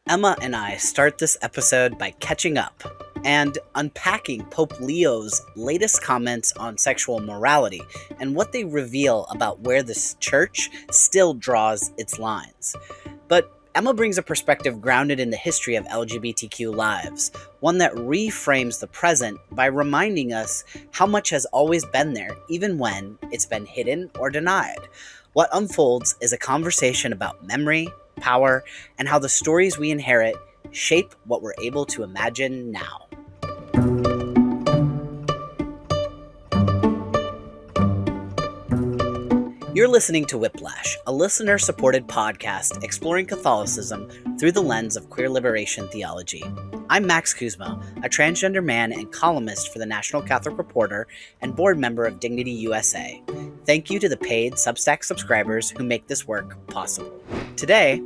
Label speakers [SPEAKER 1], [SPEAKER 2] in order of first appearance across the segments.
[SPEAKER 1] Emma and I start this episode by catching up and unpacking Pope Leo's latest comments on sexual morality and what they reveal about where the church still draws its lines. But Emma brings a perspective grounded in the history of LGBTQ lives, one that reframes the present by reminding us how much has always been there, even when it's been hidden or denied. What unfolds is a conversation about memory, power, and how the stories we inherit shape what we're able to imagine now. You're listening to Whiplash, a listener-supported podcast exploring Catholicism through the lens of queer liberation theology. I'm Max Kuzma, a transgender man and columnist for the National Catholic Reporter and board member of Dignity USA. Thank you to the paid Substack subscribers who make this work possible. Today,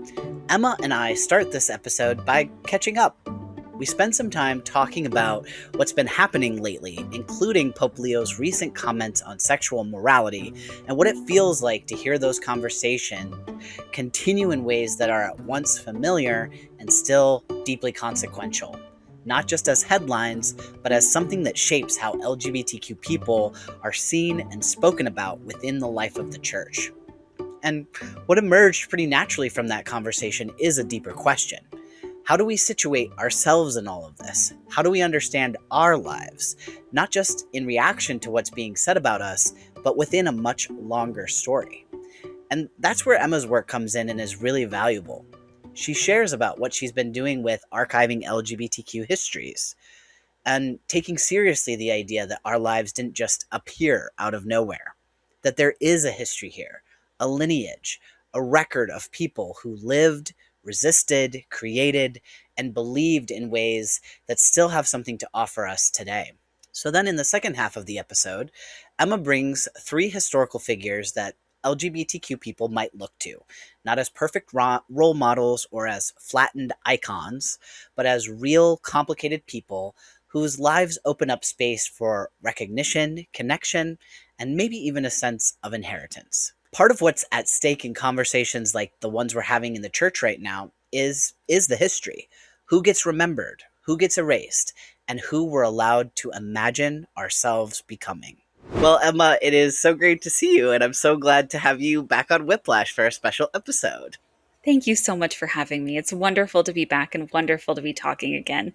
[SPEAKER 1] Emma and I start this episode by catching up. We spend some time talking about what's been happening lately, including Pope Leo's recent comments on sexual morality and what it feels like to hear those conversations continue in ways that are at once familiar and still deeply consequential, not just as headlines, but as something that shapes how LGBTQ people are seen and spoken about within the life of the church. And what emerged pretty naturally from that conversation is a deeper question. How do we situate ourselves in all of this? How do we understand our lives, not just in reaction to what's being said about us, but within a much longer story? And that's where Emma's work comes in and is really valuable. She shares about what she's been doing with archiving LGBTQ histories and taking seriously the idea that our lives didn't just appear out of nowhere, that there is a history here, a lineage, a record of people who lived, resisted, created, and believed in ways that still have something to offer us today. So then in the second half of the episode, Emma brings three historical figures that LGBTQ people might look to, not as perfect role models or as flattened icons, but as real, complicated people whose lives open up space for recognition, connection, and maybe even a sense of inheritance. Part of what's at stake in conversations like the ones we're having in the church right now is the history. Who gets remembered, who gets erased, and who we're allowed to imagine ourselves becoming. Well, Emma, it is so great to see you, and I'm so glad to have you back on Whiplash for a special episode.
[SPEAKER 2] Thank you so much for having me. It's wonderful to be back and wonderful to be talking again.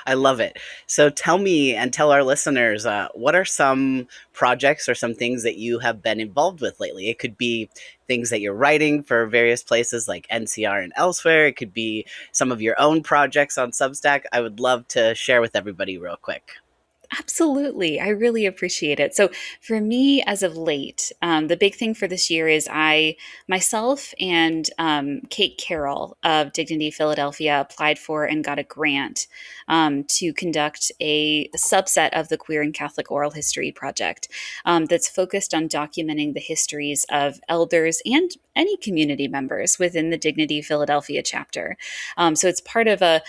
[SPEAKER 1] I love it. So tell me and tell our listeners, what are some projects or some things that you have been involved with lately? It could be things that you're writing for various places like NCR and elsewhere. It could be some of your own projects on Substack. I would love to share with everybody real quick.
[SPEAKER 2] Absolutely. I really appreciate it. So, for me, as of late, the big thing for this year is myself and Kate Carroll of Dignity Philadelphia applied for and got a grant to conduct a subset of the Queer and Catholic Oral History Project that's focused on documenting the histories of elders and any community members within the Dignity Philadelphia chapter. So, it's part of a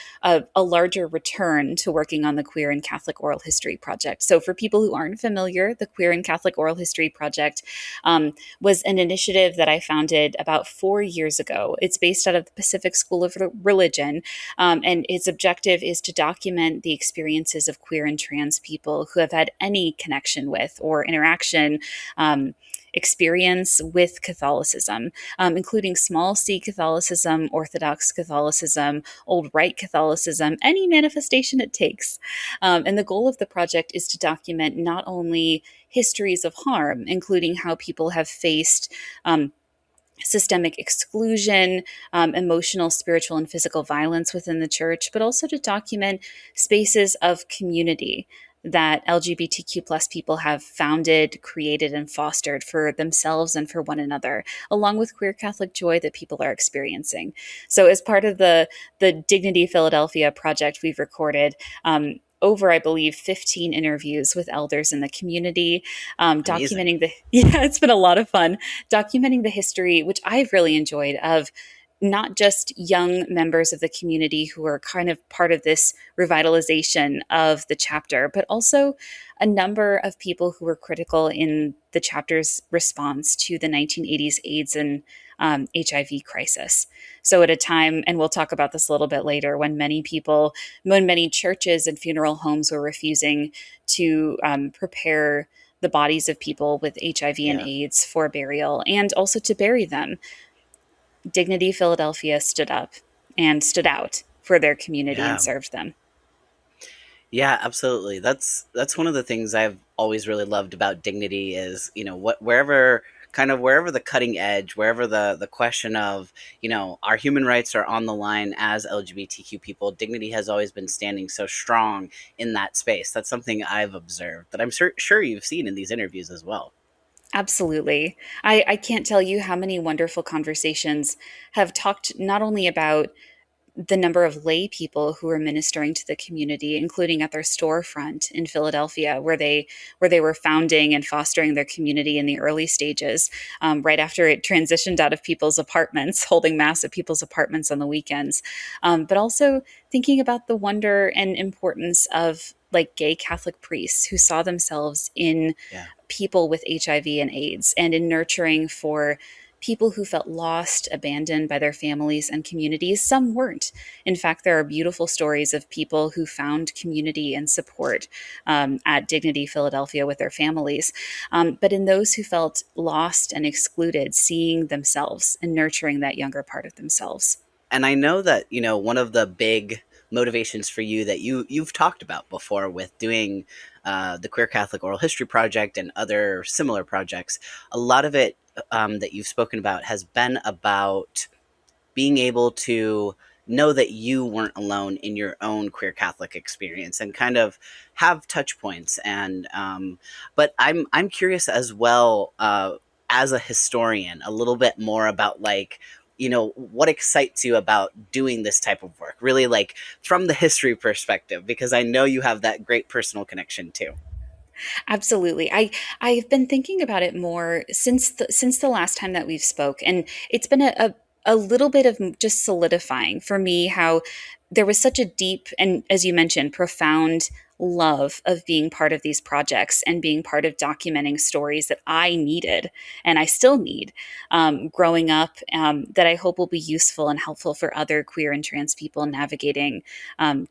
[SPEAKER 2] larger return to working on the Queer and Catholic Oral History Project. So, for people who aren't familiar, the Queer and Catholic Oral History Project was an initiative that I founded about 4 years ago. It's based out of the Pacific School of Religion, and its objective is to document the experiences of queer and trans people who have had any connection with or interaction experience with Catholicism, including small c Catholicism, Orthodox Catholicism, old rite Catholicism, any manifestation it takes. And the goal of the project is to document not only histories of harm, including how people have faced systemic exclusion, emotional, spiritual, and physical violence within the church, but also to document spaces of community that LGBTQ plus people have founded, created, and fostered for themselves and for one another, along with queer Catholic joy that people are experiencing. So as part of the Dignity Philadelphia project, we've recorded over, I believe, 15 interviews with elders in the community, documenting yeah, it's been a lot of fun, documenting the history, which I've really enjoyed, of not just young members of the community who are kind of part of this revitalization of the chapter, but also a number of people who were critical in the chapter's response to the 1980s AIDS and HIV crisis. So, at a time, and we'll talk about this a little bit later, when many churches and funeral homes were refusing to prepare the bodies of people with HIV and
[SPEAKER 1] Yeah.
[SPEAKER 2] AIDS for burial and also to bury them, Dignity Philadelphia stood up and stood out for their community and
[SPEAKER 1] Yeah.
[SPEAKER 2] served them.
[SPEAKER 1] Yeah, absolutely. That's one of the things I've always really loved about Dignity is, what wherever the cutting edge, wherever the question of, our human rights are on the line as LGBTQ people, Dignity has always been standing so strong in that space. That's something I've observed that I'm sure you've seen in these interviews as well.
[SPEAKER 2] Absolutely. I can't tell you how many wonderful conversations have talked not only about the number of lay people who were ministering to the community, including at their storefront in Philadelphia, where they were founding and fostering their community in the early stages, right after it transitioned out of people's apartments, holding mass at people's apartments on the weekends, but also thinking about the wonder and importance of like gay Catholic priests who saw themselves in
[SPEAKER 1] Yeah.
[SPEAKER 2] people with HIV and AIDS and in nurturing for people who felt lost, abandoned by their families and communities. Some weren't. In fact, there are beautiful stories of people who found community and support at Dignity Philadelphia with their families. But in those who felt lost and excluded, seeing themselves and nurturing that younger part of themselves.
[SPEAKER 1] And I know that, one of the big motivations for you that you've talked about before with doing the Queer Catholic Oral History Project and other similar projects, a lot of it that you've spoken about has been about being able to know that you weren't alone in your own queer Catholic experience and kind of have touch points. And but I'm curious as well, as a historian, a little bit more about like, what excites you about doing this type of work, really, like from the history perspective, because I know you have that great personal connection too.
[SPEAKER 2] Absolutely. I've been thinking about it more since the last time that we've spoke, and it's been a little bit of just solidifying for me how there was such a deep and, as you mentioned, profound love of being part of these projects and being part of documenting stories that I needed and I still need growing up, that I hope will be useful and helpful for other queer and trans people navigating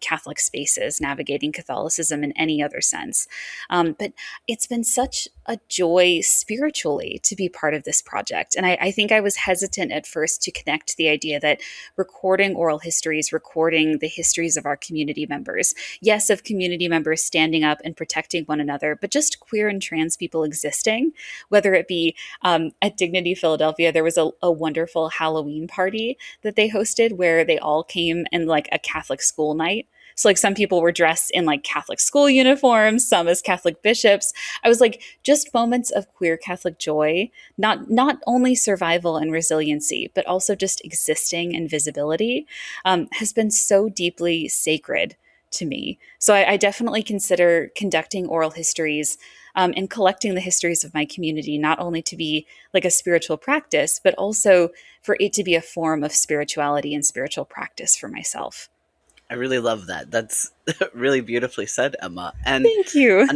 [SPEAKER 2] Catholic spaces, navigating Catholicism in any other sense. But it's been such a joy spiritually to be part of this project. And I think I was hesitant at first to connect the idea that recording oral histories, recording the histories of our community members, yes, of community members standing up and protecting one another, but just queer and trans people existing, whether it be at Dignity Philadelphia, there was a wonderful Halloween party that they hosted where they all came in like a Catholic school night. So like some people were dressed in like Catholic school uniforms, some as Catholic bishops. I was like, just moments of queer Catholic joy, not only survival and resiliency, but also just existing and visibility, has been so deeply sacred to me. So I definitely consider conducting oral histories and collecting the histories of my community not only to be like a spiritual practice, but also for it to be a form of spirituality and spiritual practice for myself.
[SPEAKER 1] I really love that. That's really beautifully said, Emma. And
[SPEAKER 2] Thank you.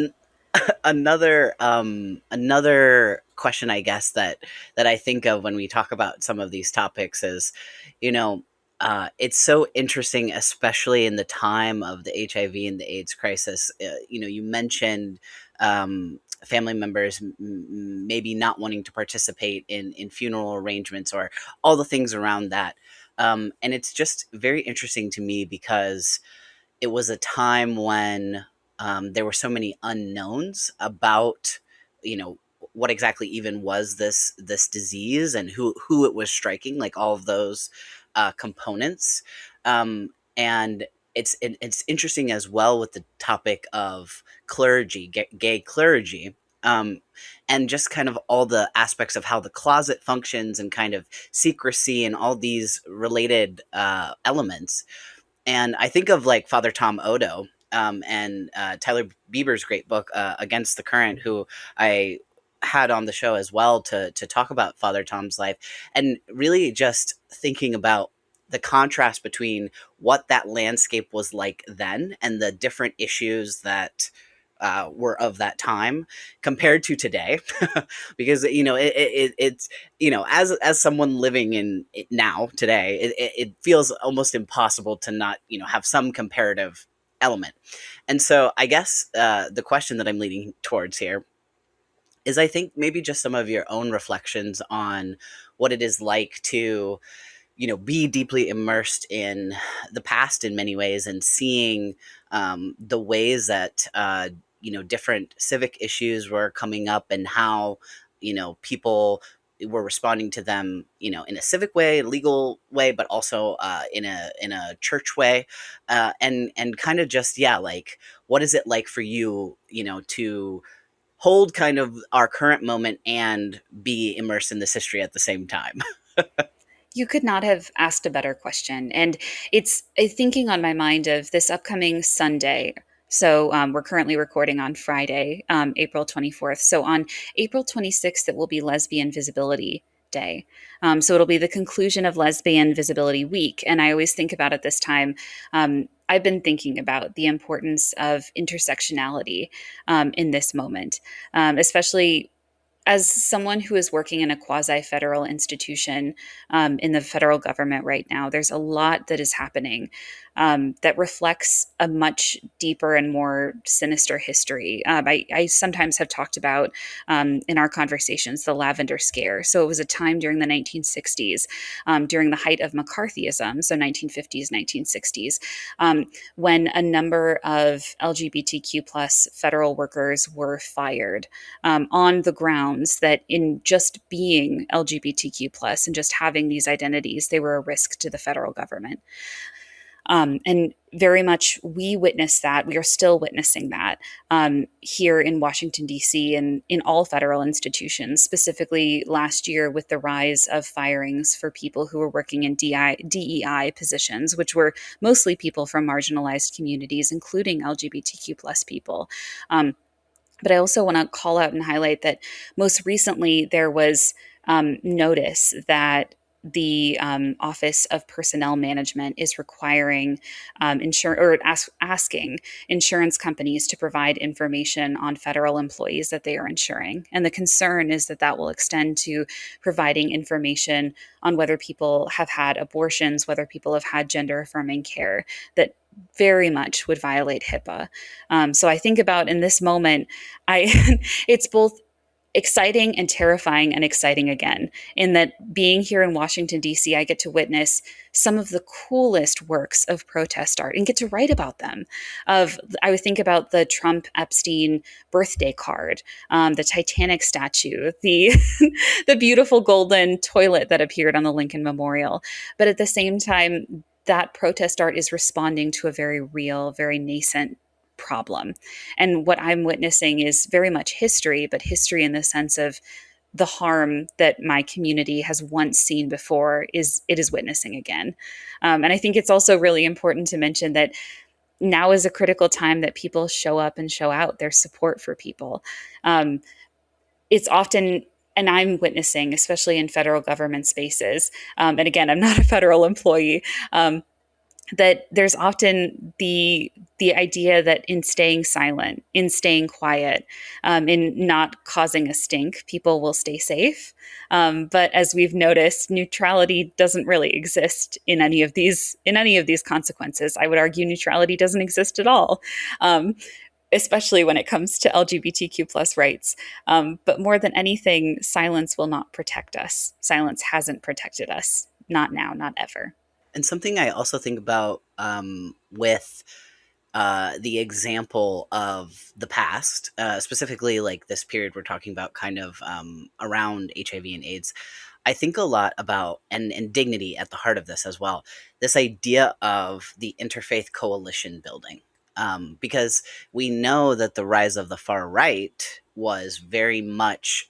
[SPEAKER 1] an, another question, I guess, that I think of when we talk about some of these topics is, you know, it's so interesting, especially in the time of the HIV and the AIDS crisis. You mentioned family members maybe not wanting to participate in funeral arrangements or all the things around that. And it's just very interesting to me because it was a time when there were so many unknowns about, you know, what exactly even was this disease and who it was striking, like all of those components. And it's interesting as well with the topic of clergy, gay clergy. Um, and just kind of all the aspects of how the closet functions and kind of secrecy and all these related elements. And I think of like Father Tom Odo, and Tyler Bieber's great book, Against the Current, who I had on the show as well to talk about Father Tom's life, and really just thinking about the contrast between what that landscape was like then and the different issues that were of that time compared to today, because it's as someone living in it now today, it feels almost impossible to not have some comparative element. And so I guess the question that I'm leading towards here is, I think, maybe just some of your own reflections on what it is like to be deeply immersed in the past in many ways, and seeing the ways that different civic issues were coming up, and how people were responding to them, in a civic way, legal way, but also in a church way, and kind of just, yeah, like, what is it like for you, to hold kind of our current moment and be immersed in this history at the same time?
[SPEAKER 2] You could not have asked a better question. And it's thinking on my mind of this upcoming Sunday. So we're currently recording on Friday, April 24th. So on April 26th, it will be Lesbian Visibility Day. So it'll be the conclusion of Lesbian Visibility Week. And I always think about at this time, I've been thinking about the importance of intersectionality in this moment, especially as someone who is working in a quasi federal institution in the federal government right now. There's a lot that is happening that reflects a much deeper and more sinister history. I sometimes have talked about in our conversations the Lavender Scare. So it was a time during the 1960s, during the height of McCarthyism, so 1950s, 1960s, when a number of LGBTQ plus federal workers were fired on the grounds that in just being LGBTQ plus and just having these identities, they were a risk to the federal government. And very much we witnessed that. We are still witnessing that here in Washington, D.C., and in all federal institutions, specifically last year with the rise of firings for people who were working in DEI positions, which were mostly people from marginalized communities, including LGBTQ plus people. But I also want to call out and highlight that most recently there was notice that the Office of Personnel Management is requiring asking insurance companies to provide information on federal employees that they are insuring. And the concern is that that will extend to providing information on whether people have had abortions, whether people have had gender affirming care, that very much would violate HIPAA. So I think about in this moment, it's both exciting and terrifying, and exciting again, in that being here in Washington, D.C., I get to witness some of the coolest works of protest art and get to write about them. I would think about the Trump Epstein birthday card, the Titanic statue, the the beautiful golden toilet that appeared on the Lincoln Memorial. But at the same time, that protest art is responding to a very real, very nascent problem. And what I'm witnessing is very much history, but history in the sense of the harm that my community has once seen before is witnessing again. And I think it's also really important to mention that now is a critical time that people show up and show out their support for people. It's often, and I'm witnessing, especially in federal government spaces, and again, I'm not a federal employee, that there's often the idea that in staying silent, in staying quiet, in not causing a stink, people will stay safe. But as we've noticed, neutrality doesn't really exist in any of these consequences. I would argue neutrality doesn't exist at all. Especially when it comes to LGBTQ plus rights. But more than anything, silence will not protect us. Silence hasn't protected us. Not now, not ever.
[SPEAKER 1] And something I also think about with the example of the past, specifically like this period we're talking about, kind of around HIV and AIDS, I think a lot about, and dignity at the heart of this as well, this idea of the interfaith coalition building. Because we know that the rise of the far right was very much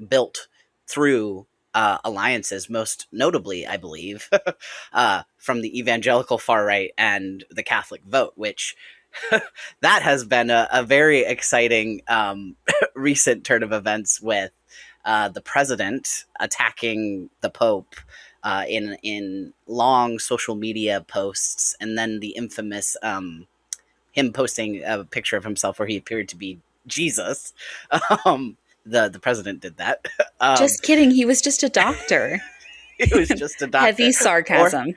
[SPEAKER 1] built through alliances, most notably, I believe, from the evangelical far right and the Catholic vote, which that has been a very exciting recent turn of events, with the president attacking the Pope in long social media posts, and then the infamous him posting a picture of himself where he appeared to be Jesus. The president did that. um,
[SPEAKER 2] Just kidding. He was just a doctor.
[SPEAKER 1] he was just a
[SPEAKER 2] Heavy
[SPEAKER 1] doctor, or
[SPEAKER 2] sarcasm.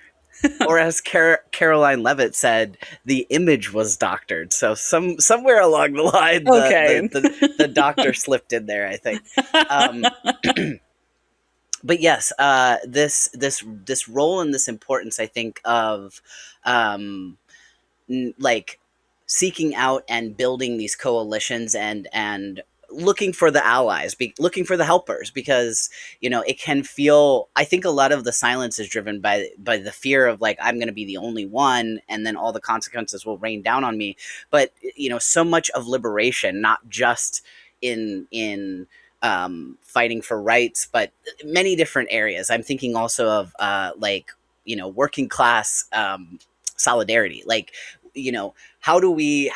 [SPEAKER 1] as Caroline Levitt said, the image was doctored. So somewhere along the line,
[SPEAKER 2] Okay.
[SPEAKER 1] the doctor slipped in there, I think. Um, but yes, this role and this importance, I think, of um, like seeking out and building these coalitions and looking for the allies, looking for the helpers, because it can feel, I think a lot of the silence is driven by the fear of, like, I'm going to be the only one and then all the consequences will rain down on me. But so much of liberation, not just in fighting for rights, but many different areas. I'm thinking also of like working class solidarity. Like, how do we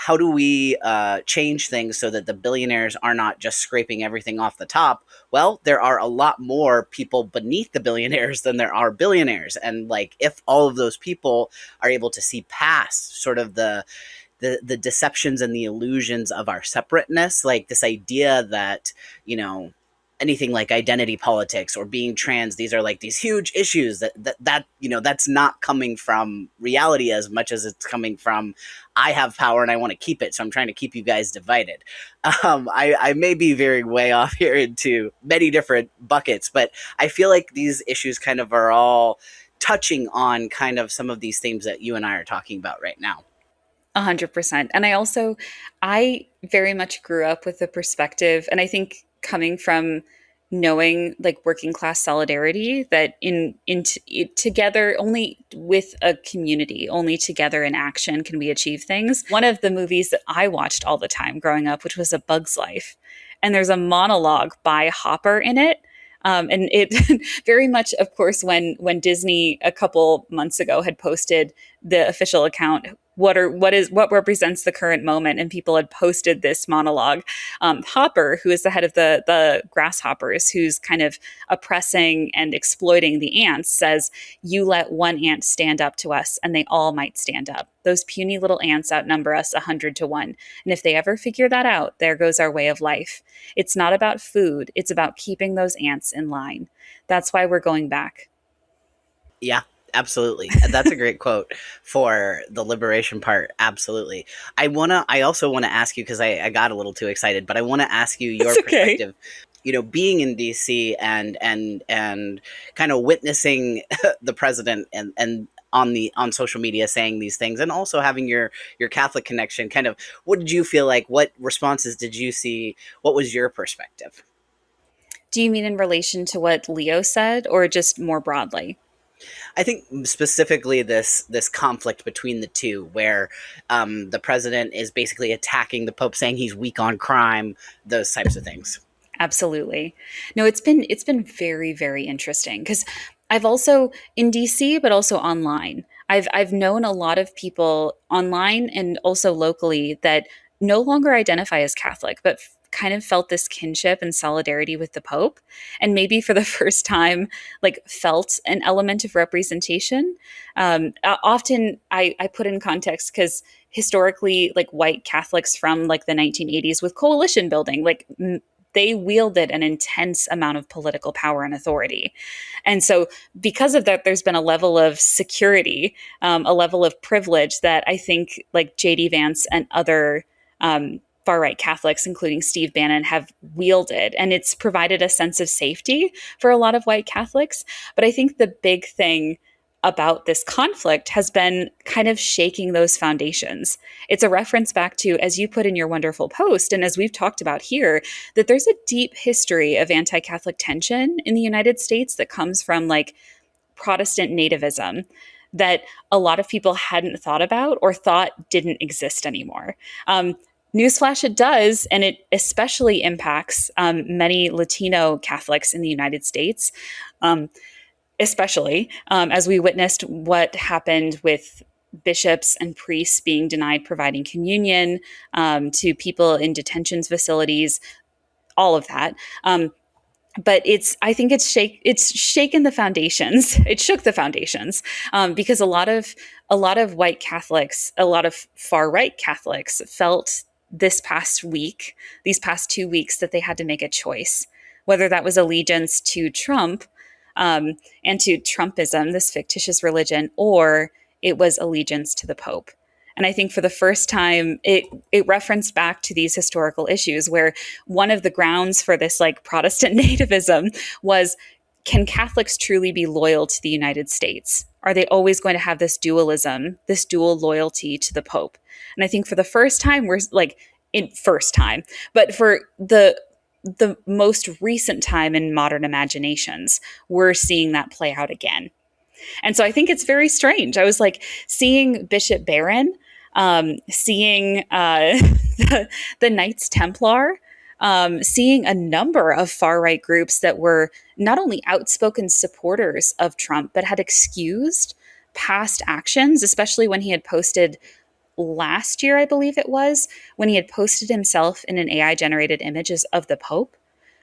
[SPEAKER 1] change things so that the billionaires are not just scraping everything off the top? Well, there are a lot more people beneath the billionaires than there are billionaires, and like, if all of those people are able to see past sort of the deceptions and the illusions of our separateness, like this idea that you know anything like identity politics or being trans, these are like these huge issues that that's not coming from reality as much as it's coming from, I have power and I want to keep it, so I'm trying to keep you guys divided. I may be veering way off here into many different buckets, but I feel like these issues kind of are all touching on kind of some of these themes that you and I are talking about right now.
[SPEAKER 2] 100%. And I very much grew up with the perspective, and I think coming from knowing like working class solidarity, that together, only with a community, only together in action can we achieve things. One of the movies that I watched all the time growing up, which was A Bug's Life, and there's a monologue by Hopper in it. And it very much, of course, when Disney a couple months ago had posted the official account, what represents the current moment, and people had posted this monologue. Hopper, who is the head of the grasshoppers, who's kind of oppressing and exploiting the ants, says, "You let one ant stand up to us, and they all might stand up. Those puny little ants outnumber us 100 to 1, and if they ever figure that out, there goes our way of life. It's not about food; it's about keeping those ants in line. That's why we're going back."
[SPEAKER 1] Yeah, absolutely. That's a great quote for the liberation part. Absolutely. I also wanna ask you, because I got a little too excited, but I wanna ask you your
[SPEAKER 2] It's okay.
[SPEAKER 1] perspective, being in DC and kind of witnessing the president and on social media saying these things, and also having your Catholic connection. Kind of, what did you feel like? What responses did you see? What was your perspective?
[SPEAKER 2] Do you mean in relation to what Leo said, or just more broadly?
[SPEAKER 1] I think specifically this conflict between the two, where the president is basically attacking the Pope, saying he's weak on crime, those types of things.
[SPEAKER 2] Absolutely. No, it's been very, very interesting, because I've also in DC, but also online. I've known a lot of people online and also locally that no longer identify as Catholic, but kind of felt this kinship and solidarity with the Pope, and maybe for the first time, like felt an element of representation. Often, I put in context because historically, like white Catholics from like the 1980s with coalition building, like they wielded an intense amount of political power and authority. And so, because of that, there's been a level of security, a level of privilege that I think, like J.D. Vance and other far right Catholics, including Steve Bannon, have wielded. And it's provided a sense of safety for a lot of white Catholics. But I think the big thing about this conflict has been kind of shaking those foundations. It's a reference back to, as you put in your wonderful post, and as we've talked about here, that there's a deep history of anti Catholic tension in the United States that comes from like Protestant nativism that a lot of people hadn't thought about or thought didn't exist anymore. Newsflash, it does, and it especially impacts many Latino Catholics in the United States. Especially as we witnessed what happened with bishops and priests being denied providing communion to people in detention facilities, all of that. but I think it's shaken the foundations. It shook the foundations, because a lot of white Catholics, a lot of far right Catholics felt these past 2 weeks, that they had to make a choice, whether that was allegiance to Trump, and to Trumpism, this fictitious religion, or it was allegiance to the Pope. And I think for the first time, it referenced back to these historical issues where one of the grounds for this like Protestant nativism was, can Catholics truly be loyal to the United States? Are they always going to have this dualism, this dual loyalty to the Pope? And I think for the first time, we're like, in first time, but for the most recent time in modern imaginations, we're seeing that play out again. And so I think it's very strange. I was like seeing Bishop Barron, seeing the Knights Templar, seeing a number of far right groups that were not only outspoken supporters of Trump, but had excused past actions, especially when he had posted last year, I believe it was, when he had posted himself in an AI generated images of the Pope.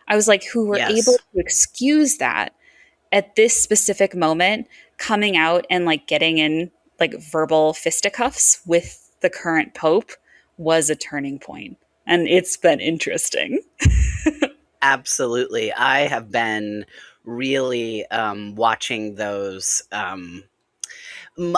[SPEAKER 2] I was like, who were able
[SPEAKER 1] Yes.
[SPEAKER 2] to excuse that at this specific moment, coming out and like getting in like verbal fisticuffs with the current Pope was a turning point. And it's been interesting.
[SPEAKER 1] Absolutely. I have been really watching those.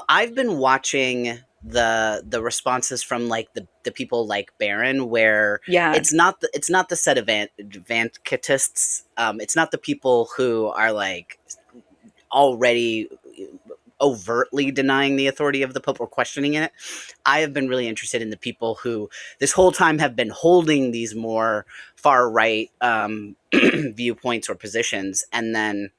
[SPEAKER 1] I've been watching the responses from like the people like Barron, where
[SPEAKER 2] Yeah.
[SPEAKER 1] it's not the set of Vantists. It's not the people who are like already overtly denying the authority of the Pope or questioning it. I have been really interested in the people who this whole time have been holding these more far right viewpoints or positions, and then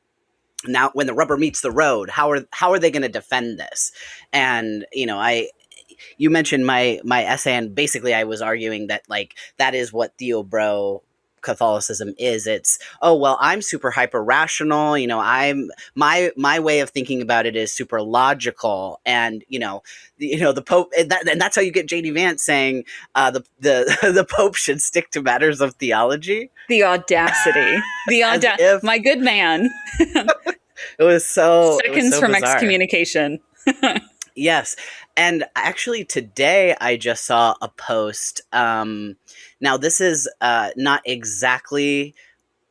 [SPEAKER 1] now when the rubber meets the road, how are they going to defend this? And you mentioned my essay, and basically I was arguing that like that is what Theobro Catholicism is. It's, oh well, I'm super hyper rational, I'm my way of thinking about it is super logical, and the Pope, and that's how you get JD Vance saying the the Pope should stick to matters of theology.
[SPEAKER 2] The audacity.
[SPEAKER 1] As if
[SPEAKER 2] My good man.
[SPEAKER 1] it was
[SPEAKER 2] Seconds
[SPEAKER 1] so
[SPEAKER 2] from
[SPEAKER 1] bizarre.
[SPEAKER 2] excommunication.
[SPEAKER 1] Yes. And actually, today I just saw a post. Now, this is not exactly,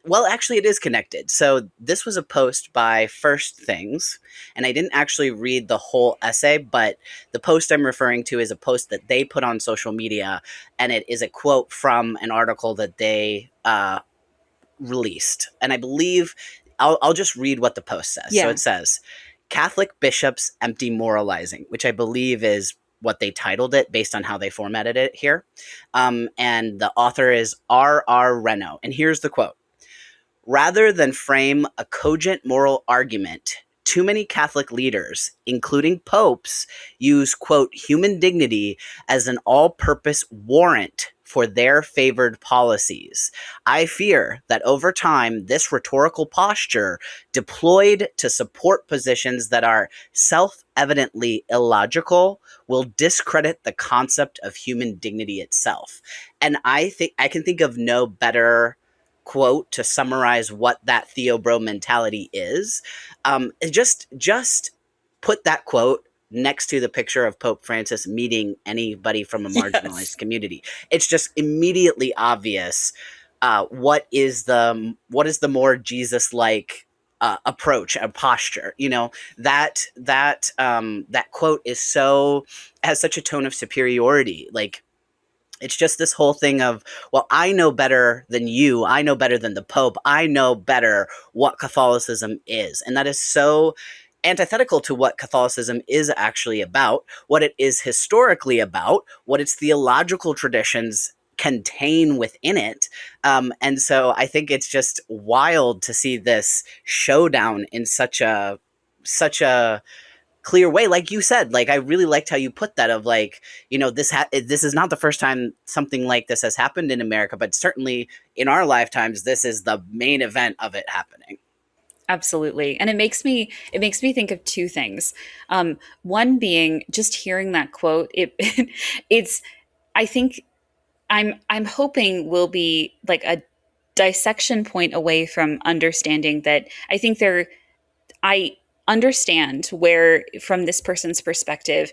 [SPEAKER 1] well, actually, it is connected. So, this was a post by First Things, and I didn't actually read the whole essay, but the post I'm referring to is a post that they put on social media, and it is a quote from an article that they released. And I believe I'll just read what the post says. So
[SPEAKER 2] Yeah.
[SPEAKER 1] it says, Catholic bishops empty moralizing, which I believe is what they titled it based on how they formatted it here. And the author is R. Reno. And here's the quote. Rather than frame a cogent moral argument, too many Catholic leaders, including popes, use, quote, human dignity as an all purpose warrant for their favored policies. I fear that over time, this rhetorical posture, deployed to support positions that are self evidently illogical, will discredit the concept of human dignity itself. And I think I can think of no better quote to summarize what that Theobro mentality is. Just put that quote next to the picture of Pope Francis meeting anybody from a
[SPEAKER 2] Yes.
[SPEAKER 1] marginalized community. It's just immediately obvious what is the more Jesus like approach, a posture. That quote is so has such a tone of superiority. Like, it's just this whole thing of, well, I know better than you. I know better than the Pope. I know better what Catholicism is. And that is so antithetical to what Catholicism is actually about, what it is historically about, what its theological traditions contain within it. And so I think it's just wild to see this showdown in such a clear way, like you said. Like, I really liked how you put that, of like, this is not the first time something like this has happened in America, but certainly in our lifetimes this is the main event of it happening.
[SPEAKER 2] Absolutely. And it makes me think of two things. One being just hearing that quote, it's I think I'm hoping will be like a dissection point away from understanding that I understand where, from this person's perspective,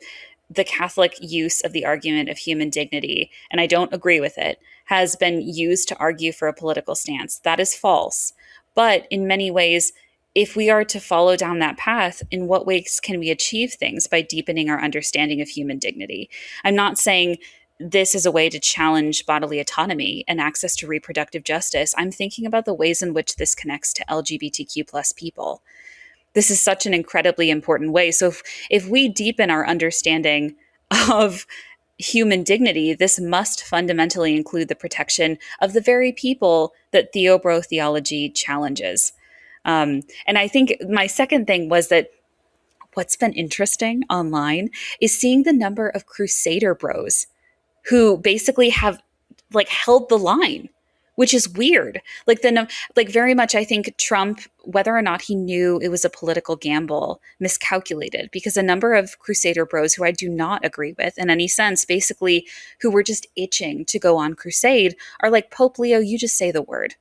[SPEAKER 2] the Catholic use of the argument of human dignity, and I don't agree with it, has been used to argue for a political stance. That is false. But in many ways, if we are to follow down that path, in what ways can we achieve things by deepening our understanding of human dignity? I'm not saying this is a way to challenge bodily autonomy and access to reproductive justice. I'm thinking about the ways in which this connects to LGBTQ plus people. This is such an incredibly important way. So if we deepen our understanding of human dignity, this must fundamentally include the protection of the very people that theobro theology challenges. And I think my second thing was that what's been interesting online is seeing the number of crusader bros who basically have like held the line, which is weird. Like very much I think Trump, whether or not he knew it was a political gamble, miscalculated, because a number of crusader bros who I do not agree with in any sense, basically who were just itching to go on crusade, are like, Pope Leo, you just say the word.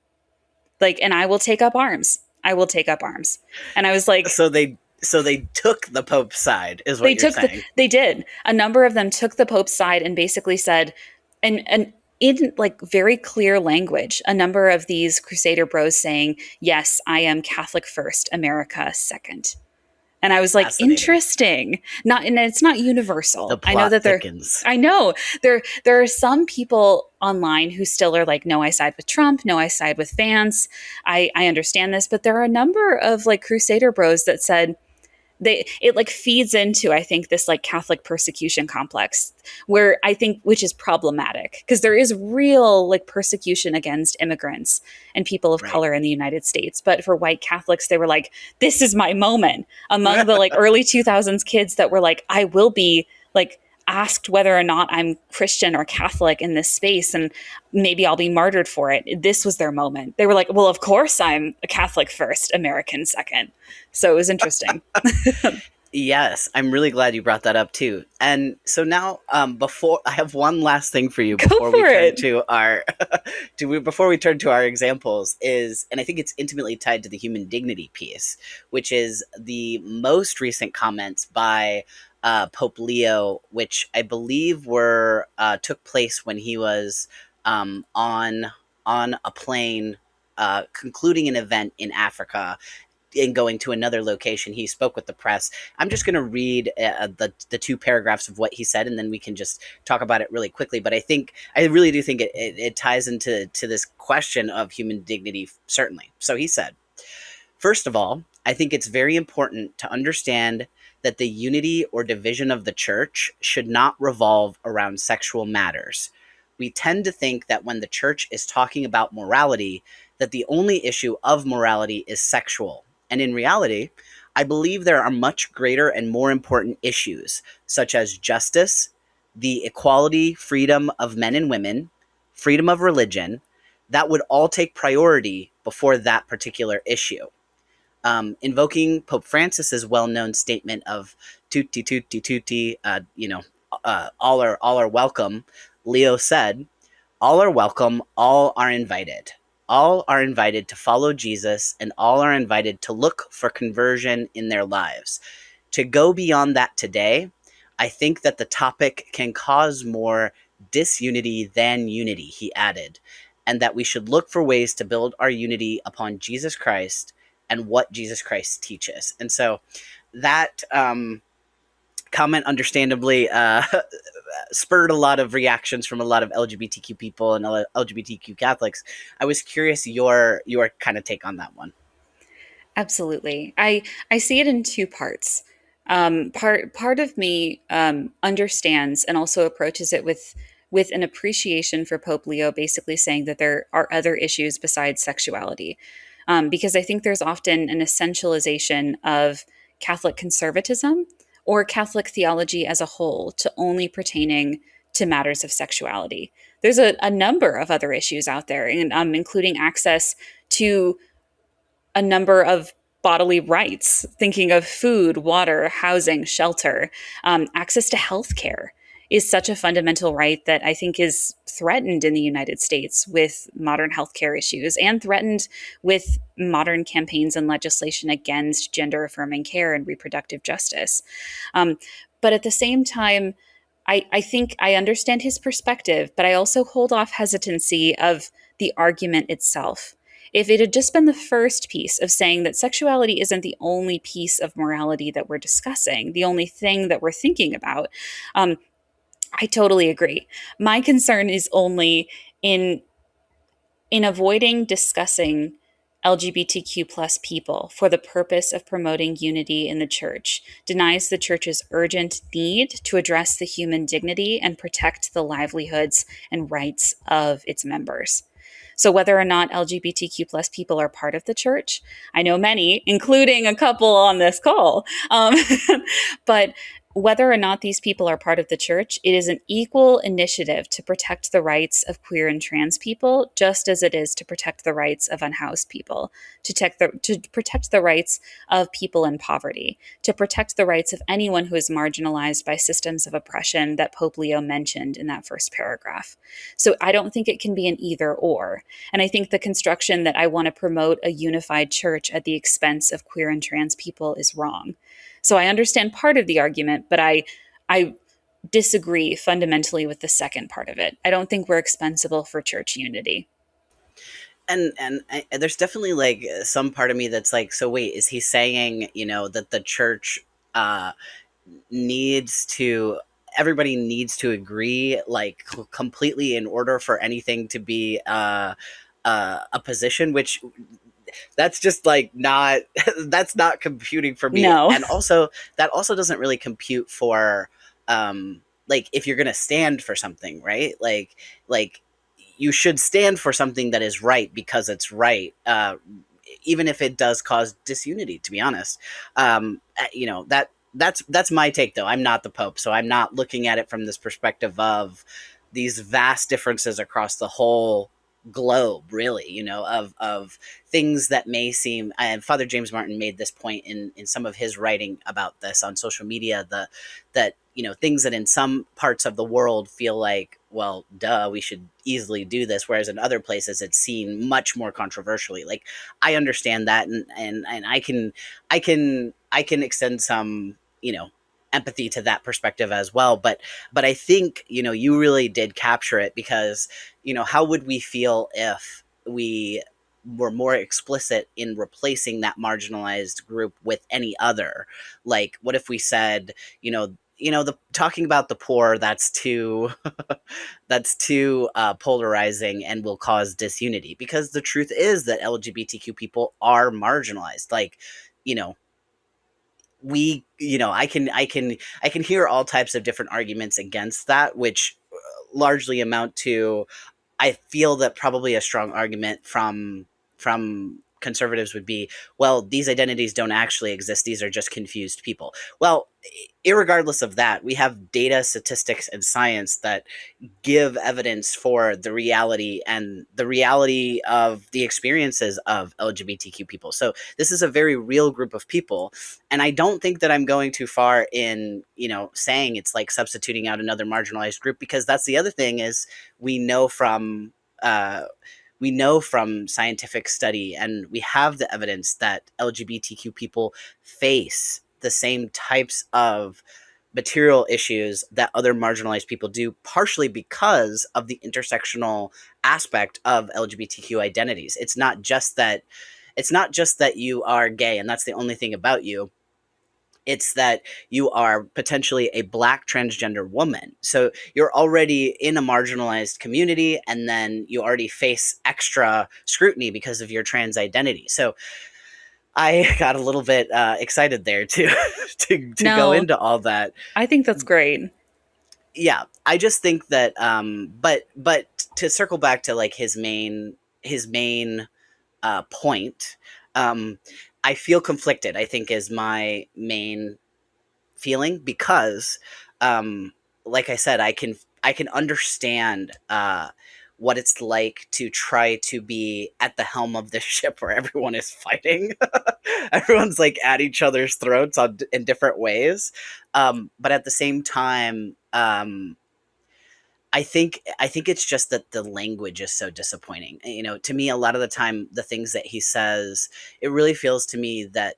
[SPEAKER 2] Like, and I will take up arms. I will take up arms. And I was like,
[SPEAKER 1] So they took the Pope's side, is what you're saying.
[SPEAKER 2] they did. A number of them took the Pope's side and basically said, and in like very clear language, a number of these Crusader bros saying, yes, I am Catholic first, America second. And I was like, interesting. Not, and it's not universal.
[SPEAKER 1] The plot
[SPEAKER 2] I know that
[SPEAKER 1] thickens.
[SPEAKER 2] I know there are some people online who still are like, no, I side with Trump. No, I side with Vance. I understand this, but there are a number of like Crusader bros that said, it like feeds into, I think, this like Catholic persecution complex, where I think, which is problematic, because there is real like persecution against immigrants and people of color in the United States. But for white Catholics, they were like, this is my moment. Among the like early 2000s kids that were like, I will be like asked whether or not I'm Christian or Catholic in this space, and maybe I'll be martyred for it. This was their moment. They were like, well, of course I'm a Catholic first, American second. So it was interesting.
[SPEAKER 1] Yes, I'm really glad you brought that up too. And so now, before I have one last thing for you before we turn to our before we turn to our examples is, and I think it's intimately tied to the human dignity piece, which is the most recent comments by Pope Leo, which I believe were took place when he was on a plane concluding an event in Africa and going to another location. He spoke with the press. I'm just going to read the two paragraphs of what he said, and then we can just talk about it really quickly. But I really do think it ties into this question of human dignity, certainly. So he said, first of all, I think it's very important to understand that the unity or division of the church should not revolve around sexual matters. We tend to think that when the church is talking about morality, that the only issue of morality is sexual. And in reality, I believe there are much greater and more important issues, such as justice, the equality, freedom of men and women, freedom of religion, that would all take priority before that particular issue. Invoking Pope Francis's well-known statement of tutti tutti tutti, all are welcome, Leo said, all are welcome, all are invited. All are invited to follow Jesus, and all are invited to look for conversion in their lives. To go beyond that today, I think that the topic can cause more disunity than unity, he added, and that we should look for ways to build our unity upon Jesus Christ and what Jesus Christ teaches. And so that comment, understandably, spurred a lot of reactions from a lot of LGBTQ people and LGBTQ Catholics. I was curious your kind of take on that one.
[SPEAKER 2] Absolutely. I see it in two parts. Part of me understands and also approaches it with an appreciation for Pope Leo, basically saying that there are other issues besides sexuality. Because I think there's often an essentialization of Catholic conservatism or Catholic theology as a whole to only pertaining to matters of sexuality. There's a number of other issues out there, including access to a number of bodily rights, thinking of food, water, housing, shelter, access to healthcare. is such a fundamental right that I think is threatened in the United States with modern healthcare issues and threatened with modern campaigns and legislation against gender affirming care and reproductive justice. Um, but at the same time, I think I understand his perspective, but I also hold off hesitancy of the argument itself. If it had just been the first piece of saying that sexuality isn't the only piece of morality that we're discussing, the only thing that we're thinking about, um, I totally agree. My concern is only in avoiding discussing LGBTQ plus people for the purpose of promoting unity in the church denies the church's urgent need to address the human dignity and protect the livelihoods and rights of its members. So whether or not LGBTQ plus people are part of the church, I know many, including a couple on this call, but whether or not these people are part of the church, it is an equal initiative to protect the rights of queer and trans people, just as it is to protect the rights of unhoused people, to protect the rights of people in poverty, to protect the rights of anyone who is marginalized by systems of oppression that Pope Leo mentioned in that first paragraph. So I don't think it can be an either or. And I think the construction that I want to promote a unified church at the expense of queer and trans people is wrong. So I understand part of the argument, but I disagree fundamentally with the second part of it. I don't think we're expensible for church unity.
[SPEAKER 1] And there's definitely like some part of me that's like, so wait, is he saying, that the church uh needs to everybody needs to agree like completely in order for anything to be a position, which that's just like not that's not computing for me.
[SPEAKER 2] No.
[SPEAKER 1] And also that also doesn't really compute for like if you're going to stand for something, right? Like you should stand for something that is right because it's right, even if it does cause disunity, to be honest. That's my take, though. I'm not the Pope, so I'm not looking at it from this perspective of these vast differences across the whole globe, really, of things that may seem. And Father James Martin made this point in some of his writing about this on social media, that things that in some parts of the world feel like, well, duh, we should easily do this, whereas in other places it's seen much more controversially. Like, I understand that, and I can extend some, empathy to that perspective as well. But I think, you really did capture it, because, how would we feel if we were more explicit in replacing that marginalized group with any other? Like, what if we said, the talking about the poor, that's too that's too polarizing and will cause disunity, because the truth is that LGBTQ people are marginalized. Like, you know we I can hear all types of different arguments against that, which largely amount to, I feel that probably a strong argument from conservatives would be, well, these identities don't actually exist, these are just confused people. Well, irregardless of that, we have data, statistics, and science that give evidence for the reality of the experiences of LGBTQ people. So this is a very real group of people, and I don't think that I'm going too far in, saying it's like substituting out another marginalized group, because that's the other thing, is we know from uh, scientific study, and we have the evidence that LGBTQ people face the same types of material issues that other marginalized people do, partially because of the intersectional aspect of LGBTQ identities. It's not just that you are gay and that's the only thing about you. It's that you are potentially a Black transgender woman. So you're already in a marginalized community, and then you already face extra scrutiny because of your trans identity. So I got a little bit excited there to to go
[SPEAKER 2] No,
[SPEAKER 1] into all that.
[SPEAKER 2] I think that's great.
[SPEAKER 1] Yeah, I just think that, but to circle back to like his main point, um I feel conflicted, I think, is my main feeling, because, um like I said, I can understand what it's like to try to be at the helm of this ship where everyone is fighting. Everyone's like at each other's throats in different ways. But at the same time, I think it's just that the language is so disappointing. To me, a lot of the time, the things that he says, it really feels to me that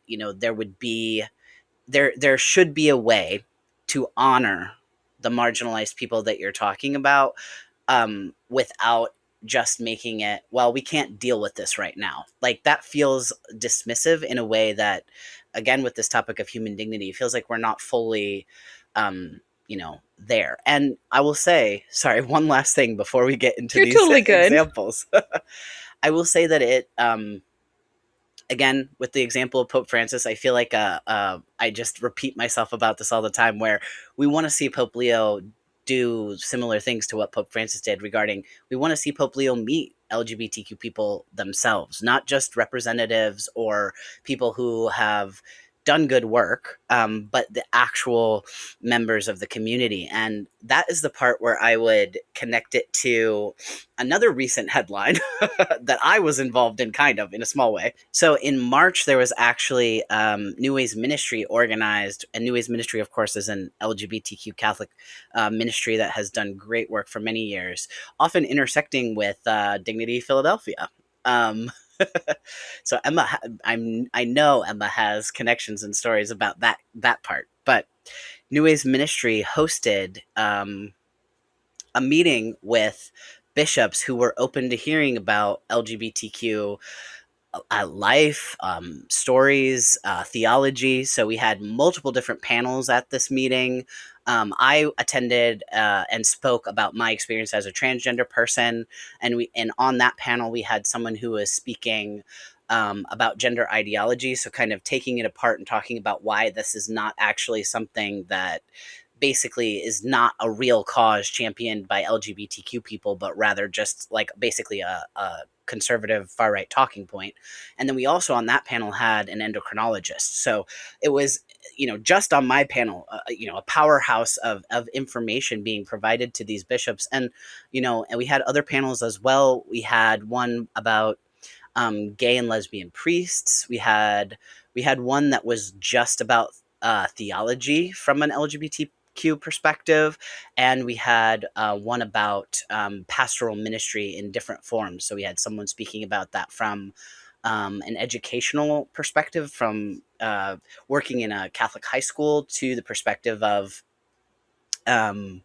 [SPEAKER 1] there should be a way to honor the marginalized people that you're talking about, without just making it, well, we can't deal with this right now. Like, that feels dismissive in a way that, again, with this topic of human dignity, it feels like we're not fully, there. And I will say, sorry, one last thing before we get into
[SPEAKER 2] You're
[SPEAKER 1] these
[SPEAKER 2] totally good.
[SPEAKER 1] examples. I will say that again, with the example of Pope Francis, I feel like I just repeat myself about this all the time, where we want to see Pope Leo do similar things to what Pope Francis did regarding, we want to see Pope Leo meet LGBTQ people themselves, not just representatives or people who have done good work, but the actual members of the community. And that is the part where I would connect it to another recent headline that I was involved in, kind of in a small way. So in March, there was actually New Ways Ministry organized, and New Ways Ministry, of course, is an LGBTQ Catholic ministry that has done great work for many years, often intersecting with Dignity Philadelphia. Um, so I know Emma has connections and stories about that part. But New Ways Ministry hosted a meeting with bishops who were open to hearing about LGBTQ life, stories, theology. So we had multiple different panels at this meeting. I attended and spoke about my experience as a transgender person, and on that panel we had someone who was speaking about gender ideology. So kind of taking it apart and talking about why this is not actually something that basically is not a real cause championed by LGBTQ people, but rather just like basically a conservative far right talking point. And then we also on that panel had an endocrinologist. So it was, just on my panel, a powerhouse of information being provided to these bishops. And, and we had other panels as well. We had one about gay and lesbian priests. We had one that was just about theology from an LGBTQ perspective, and we had one about pastoral ministry in different forms. So we had someone speaking about that from an educational perspective, from working in a Catholic high school, to the perspective of um,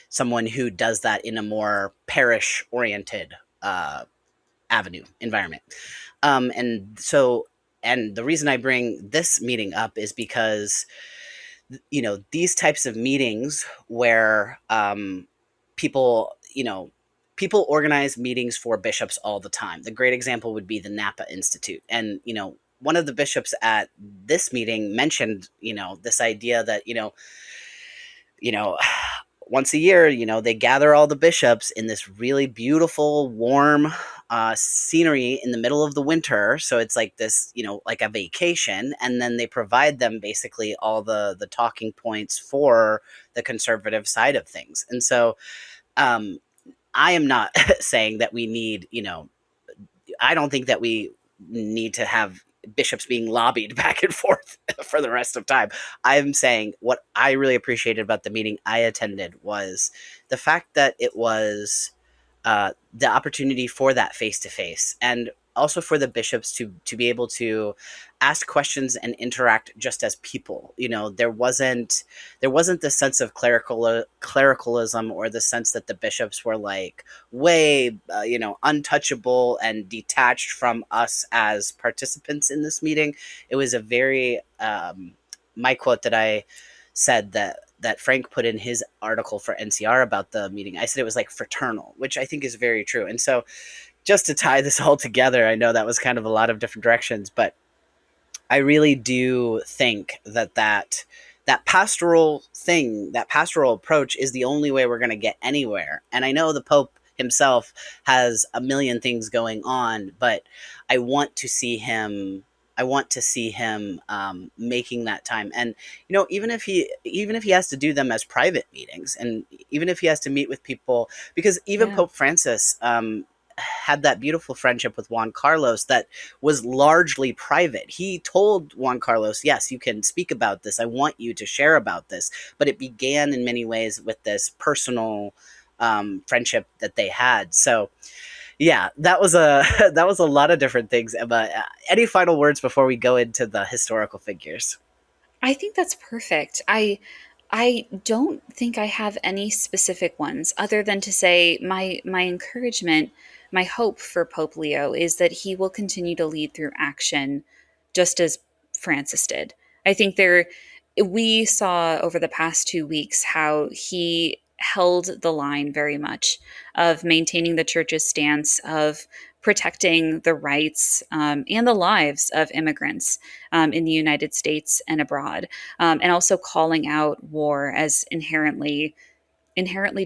[SPEAKER 1] someone who does that in a more parish oriented avenue environment. And so, and the reason I bring this meeting up is because, these types of meetings where people, people organize meetings for bishops all the time. The great example would be the Napa Institute. And, one of the bishops at this meeting mentioned, this idea that, you know, once a year, they gather all the bishops in this really beautiful, warm scenery in the middle of the winter. So it's like this, like a vacation. And then they provide them basically all the talking points for the conservative side of things. And so I am not saying that we need, I don't think that we need to have bishops being lobbied back and forth for the rest of time. I'm saying what I really appreciated about the meeting I attended was the fact that it was the opportunity for that face to face, and also for the bishops to be able to ask questions and interact just as people. There wasn't this sense of clericalism, or the sense that the bishops were like way untouchable and detached from us as participants in this meeting. It was a very my quote that I said that Frank put in his article for NCR about the meeting. I said it was like fraternal, which I think is very true. And so, just to tie this all together, I know that was kind of a lot of different directions, but I really do think that pastoral thing, that pastoral approach, is the only way we're going to get anywhere. And I know the Pope himself has a million things going on, but I want to see him I want to see him making that time. And even if he has to do them as private meetings, and even if he has to meet with people, because even
[SPEAKER 2] Yeah.
[SPEAKER 1] Pope Francis had that beautiful friendship with Juan Carlos that was largely private. He told Juan Carlos, yes, you can speak about this. I want you to share about this. But it began in many ways with this personal friendship that they had. So yeah, that was a that was a lot of different things. But any final words before we go into the historical figures?
[SPEAKER 2] I think that's perfect. I don't think I have any specific ones other than to say my encouragement, my hope for Pope Leo is that he will continue to lead through action just as Francis did. I think we saw over the past 2 weeks how he held the line very much of maintaining the church's stance of protecting the rights and the lives of immigrants in the United States and abroad, and also calling out war as inherently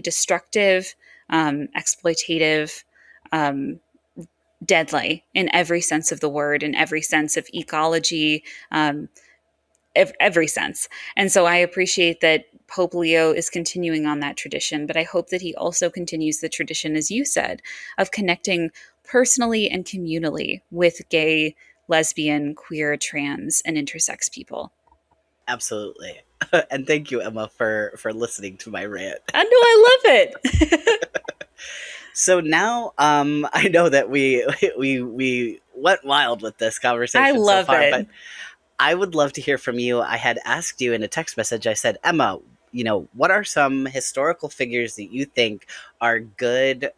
[SPEAKER 2] destructive, exploitative, um, deadly in every sense of the word, in every sense of ecology, every sense. And so I appreciate that Pope Leo is continuing on that tradition, but I hope that he also continues the tradition, as you said, of connecting personally and communally with gay, lesbian, queer, trans, and intersex people.
[SPEAKER 1] Absolutely. And thank you, Emma, for listening to my rant.
[SPEAKER 2] I know, I love it.
[SPEAKER 1] So now, I know that we went wild with this
[SPEAKER 2] I
[SPEAKER 1] conversation so
[SPEAKER 2] love
[SPEAKER 1] far, but
[SPEAKER 2] it.
[SPEAKER 1] I would love to hear from you. I had asked you in a text message. I said, Emma, what are some historical figures that you think are good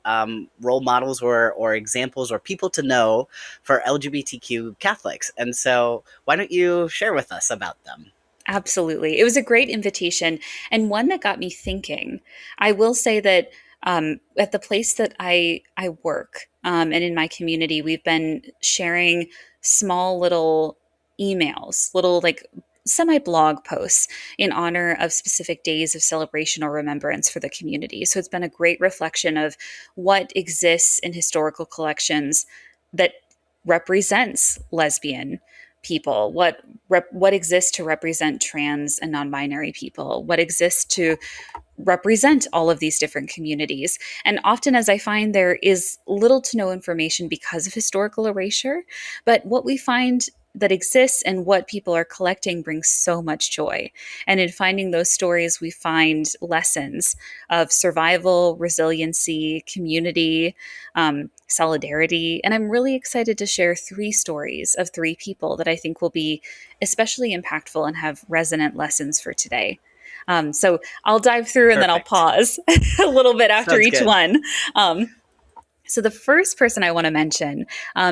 [SPEAKER 1] role models or examples or people to know for LGBTQ Catholics? And so, why don't you share with us about them?
[SPEAKER 2] Absolutely. It was a great invitation and one that got me thinking. I will say that at the place that I work and in my community, we've been sharing small little emails, little like semi blog posts in honor of specific days of celebration or remembrance for the community. So it's been a great reflection of what exists in historical collections that represents lesbian people, what exists to represent trans and non-binary people, what exists to represent all of these different communities. And often, as I find, there is little to no information because of historical erasure, but what we find that exists and what people are collecting brings so much joy. And in finding those stories, we find lessons of survival, resiliency, community, solidarity. And I'm really excited to share 3 stories of 3 people that I think will be especially impactful and have resonant lessons for today. So I'll dive through and then I'll
[SPEAKER 1] Perfect.
[SPEAKER 2] pause a little bit after
[SPEAKER 1] Sounds
[SPEAKER 2] each
[SPEAKER 1] good.
[SPEAKER 2] one. So the first person I want to mention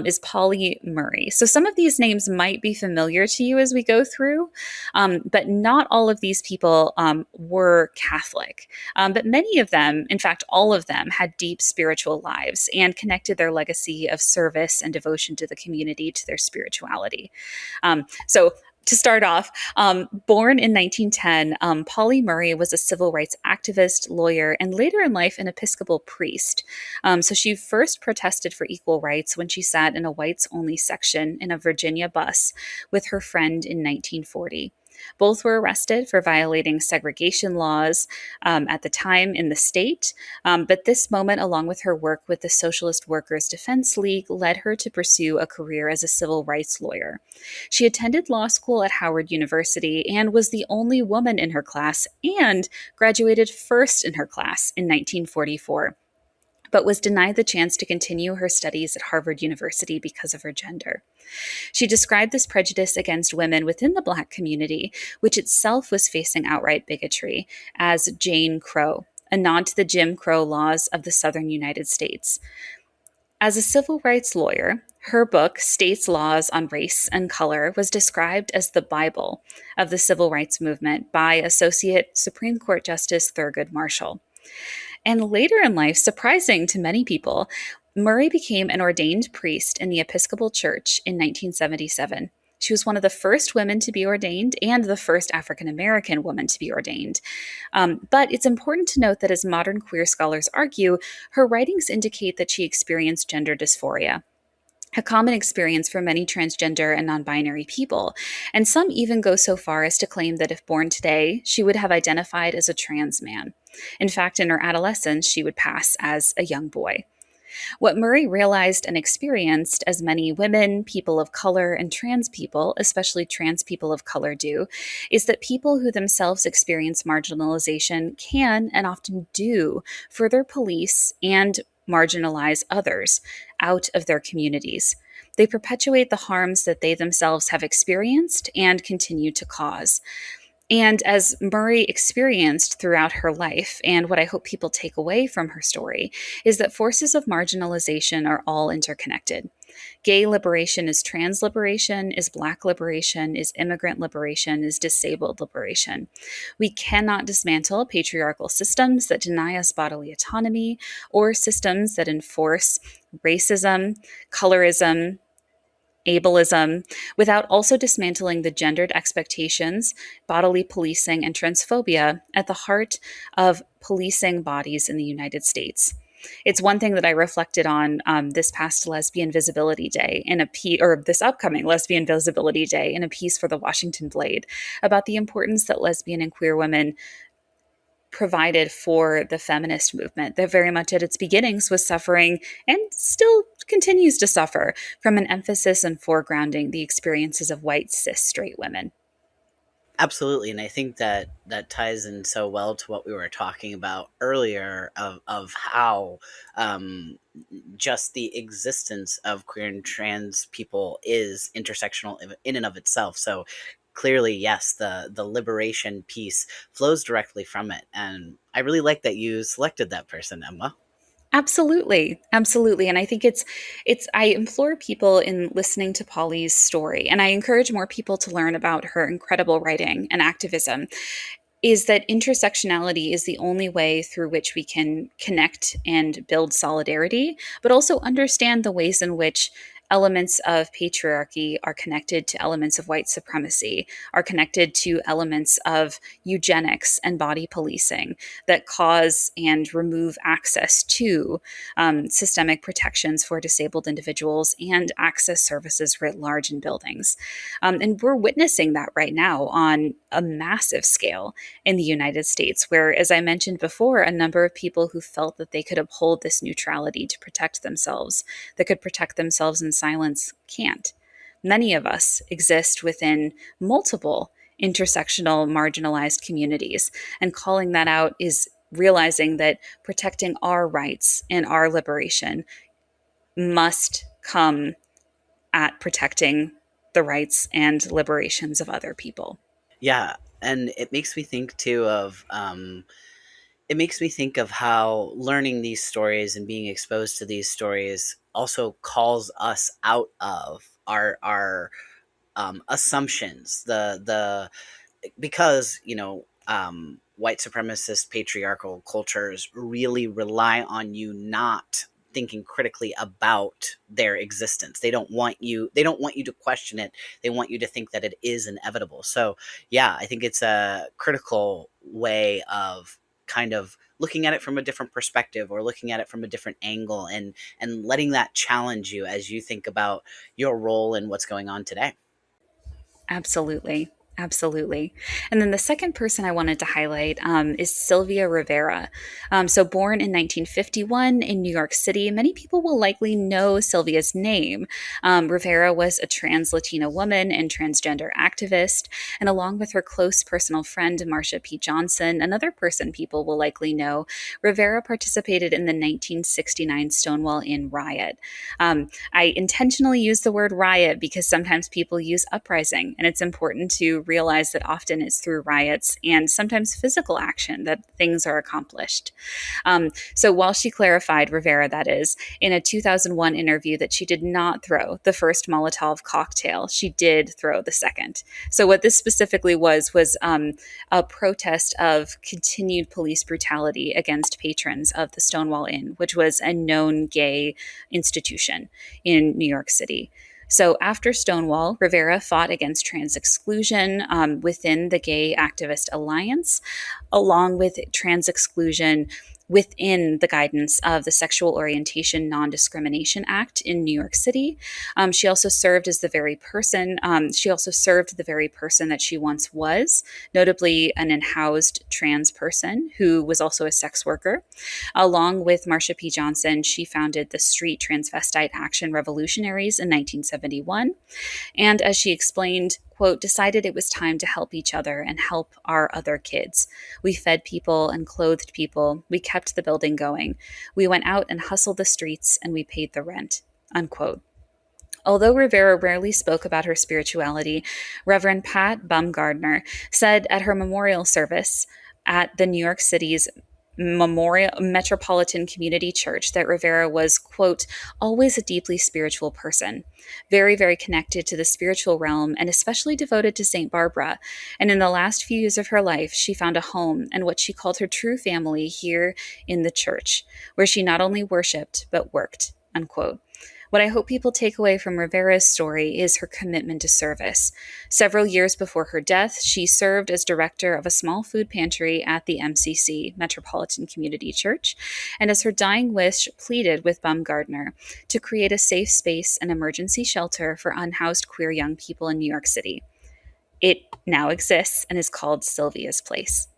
[SPEAKER 2] is Polly Murray. So some of these names might be familiar to you as we go through, but not all of these people were Catholic. But many of them, in fact, all of them, had deep spiritual lives and connected their legacy of service and devotion to the community to their spirituality. So to start off, born in 1910, Polly Murray was a civil rights activist, lawyer, and later in life, an Episcopal priest. So she first protested for equal rights when she sat in a whites only section in a Virginia bus with her friend in 1940. Both were arrested for violating segregation laws at the time in the state. But this moment, along with her work with the Socialist Workers Defense League, led her to pursue a career as a civil rights lawyer. She attended law school at Howard University and was the only woman in her class and graduated first in her class in 1944, but was denied the chance to continue her studies at Harvard University because of her gender. She described this prejudice against women within the Black community, which itself was facing outright bigotry, as Jane Crow, a nod to the Jim Crow laws of the southern United States. As a civil rights lawyer, her book, States' Laws on Race and Color, was described as the Bible of the civil rights movement by Associate Supreme Court Justice Thurgood Marshall. And later in life, surprising to many people, Murray became an ordained priest in the Episcopal Church in 1977. She was one of the first women to be ordained and the first African American woman to be ordained. But it's important to note that, as modern queer scholars argue, her writings indicate that she experienced gender dysphoria. a common experience for many transgender and non binary people. And some even go so far as to claim that if born today, she would have identified as a trans man. In fact, in her adolescence, she would pass as a young boy. What Murray realized and experienced, as many women, people of color, and trans people, especially trans people of color, do, is that people who themselves experience marginalization can and often do further police and marginalize others out of their communities. They perpetuate the harms that they themselves have experienced and continue to cause. And as Murray experienced throughout her life, and what I hope people take away from her story, is that forces of marginalization are all interconnected. Gay liberation is trans liberation, is Black liberation, is immigrant liberation, is disabled liberation. We cannot dismantle patriarchal systems that deny us bodily autonomy or systems that enforce racism, colorism, ableism, without also dismantling the gendered expectations, bodily policing, and transphobia at the heart of policing bodies in the United States. It's one thing that I reflected on this past Lesbian Visibility Day in a piece, or this upcoming Lesbian Visibility Day in a piece for the Washington Blade, about the importance that lesbian and queer women provided for the feminist movement that very much at its beginnings was suffering and still continues to suffer from an emphasis on foregrounding the experiences of white cis straight women.
[SPEAKER 1] Absolutely, and I think that that ties in so well to what we were talking about earlier of how just the existence of queer and trans people is intersectional in and of itself. So clearly, yes, the liberation piece flows directly from it, and I really like that you selected that person, Emma.
[SPEAKER 2] Absolutely. Absolutely. And I think I implore people in listening to Polly's story, and I encourage more people to learn about her incredible writing and activism, is that intersectionality is the only way through which we can connect and build solidarity, but also understand the ways in which elements of patriarchy are connected to elements of white supremacy, are connected to elements of eugenics and body policing that cause and remove access to systemic protections for disabled individuals and access services writ large in buildings. And we're witnessing that right now on a massive scale in the United States, where, as I mentioned before, a number of people who felt that they could uphold this neutrality to protect themselves, that could protect themselves in silence, can't. Many of us exist within multiple intersectional marginalized communities, and calling that out is realizing that protecting our rights and our liberation must come at protecting the rights and liberations of other people.
[SPEAKER 1] Yeah, and it makes me think of how learning these stories and being exposed to these stories also calls us out of our assumptions. The because white supremacist patriarchal cultures really rely on you not thinking critically about their existence. They don't want you to question it. They want you to think that it is inevitable. So yeah, I think it's a critical way of kind of looking at it from a different perspective, or looking at it from a different angle, and letting that challenge you as you think about your role in what's going on today.
[SPEAKER 2] Absolutely. Absolutely. And then the second person I wanted to highlight is Sylvia Rivera. So, born in 1951 in New York City, many people will likely know Sylvia's name. Rivera was a trans Latina woman and transgender activist. And along with her close personal friend, Marsha P. Johnson, another person people will likely know, Rivera participated in the 1969 Stonewall Inn riot. I intentionally use the word riot because sometimes people use uprising, and it's important to realize that often it's through riots and sometimes physical action that things are accomplished. So while she clarified, Rivera that is, in a 2001 interview that she did not throw the first Molotov cocktail, she did throw the second. So what this specifically was a protest of continued police brutality against patrons of the Stonewall Inn, which was a known gay institution in New York City. So after Stonewall, Rivera fought against trans exclusion within the Gay Activist Alliance, along with trans exclusion within the guidance of the Sexual Orientation Non-Discrimination Act in New York City. She also served as the very person, she also served the very person that she once was, notably an unhoused trans person who was also a sex worker. Along with Marsha P. Johnson, she founded the Street Transvestite Action Revolutionaries in 1971. And as she explained, quote, decided it was time to help each other and help our other kids. We fed people and clothed people. We kept the building going. We went out and hustled the streets and we paid the rent, unquote. Although Rivera rarely spoke about her spirituality, Reverend Pat Bumgardner said at her memorial service at the New York City's Memorial Metropolitan Community Church that Rivera was, quote, always a deeply spiritual person, very, very connected to the spiritual realm and especially devoted to St. Barbara. And in the last few years of her life, she found a home and what she called her true family here in the church, where she not only worshiped, but worked, unquote. What I hope people take away from Rivera's story is her commitment to service. Several years before her death, she served as director of a small food pantry at the MCC, Metropolitan Community Church, and as her dying wish pleaded with Bumgardner to create a safe space and emergency shelter for unhoused queer young people in New York City. It now exists and is called Sylvia's Place.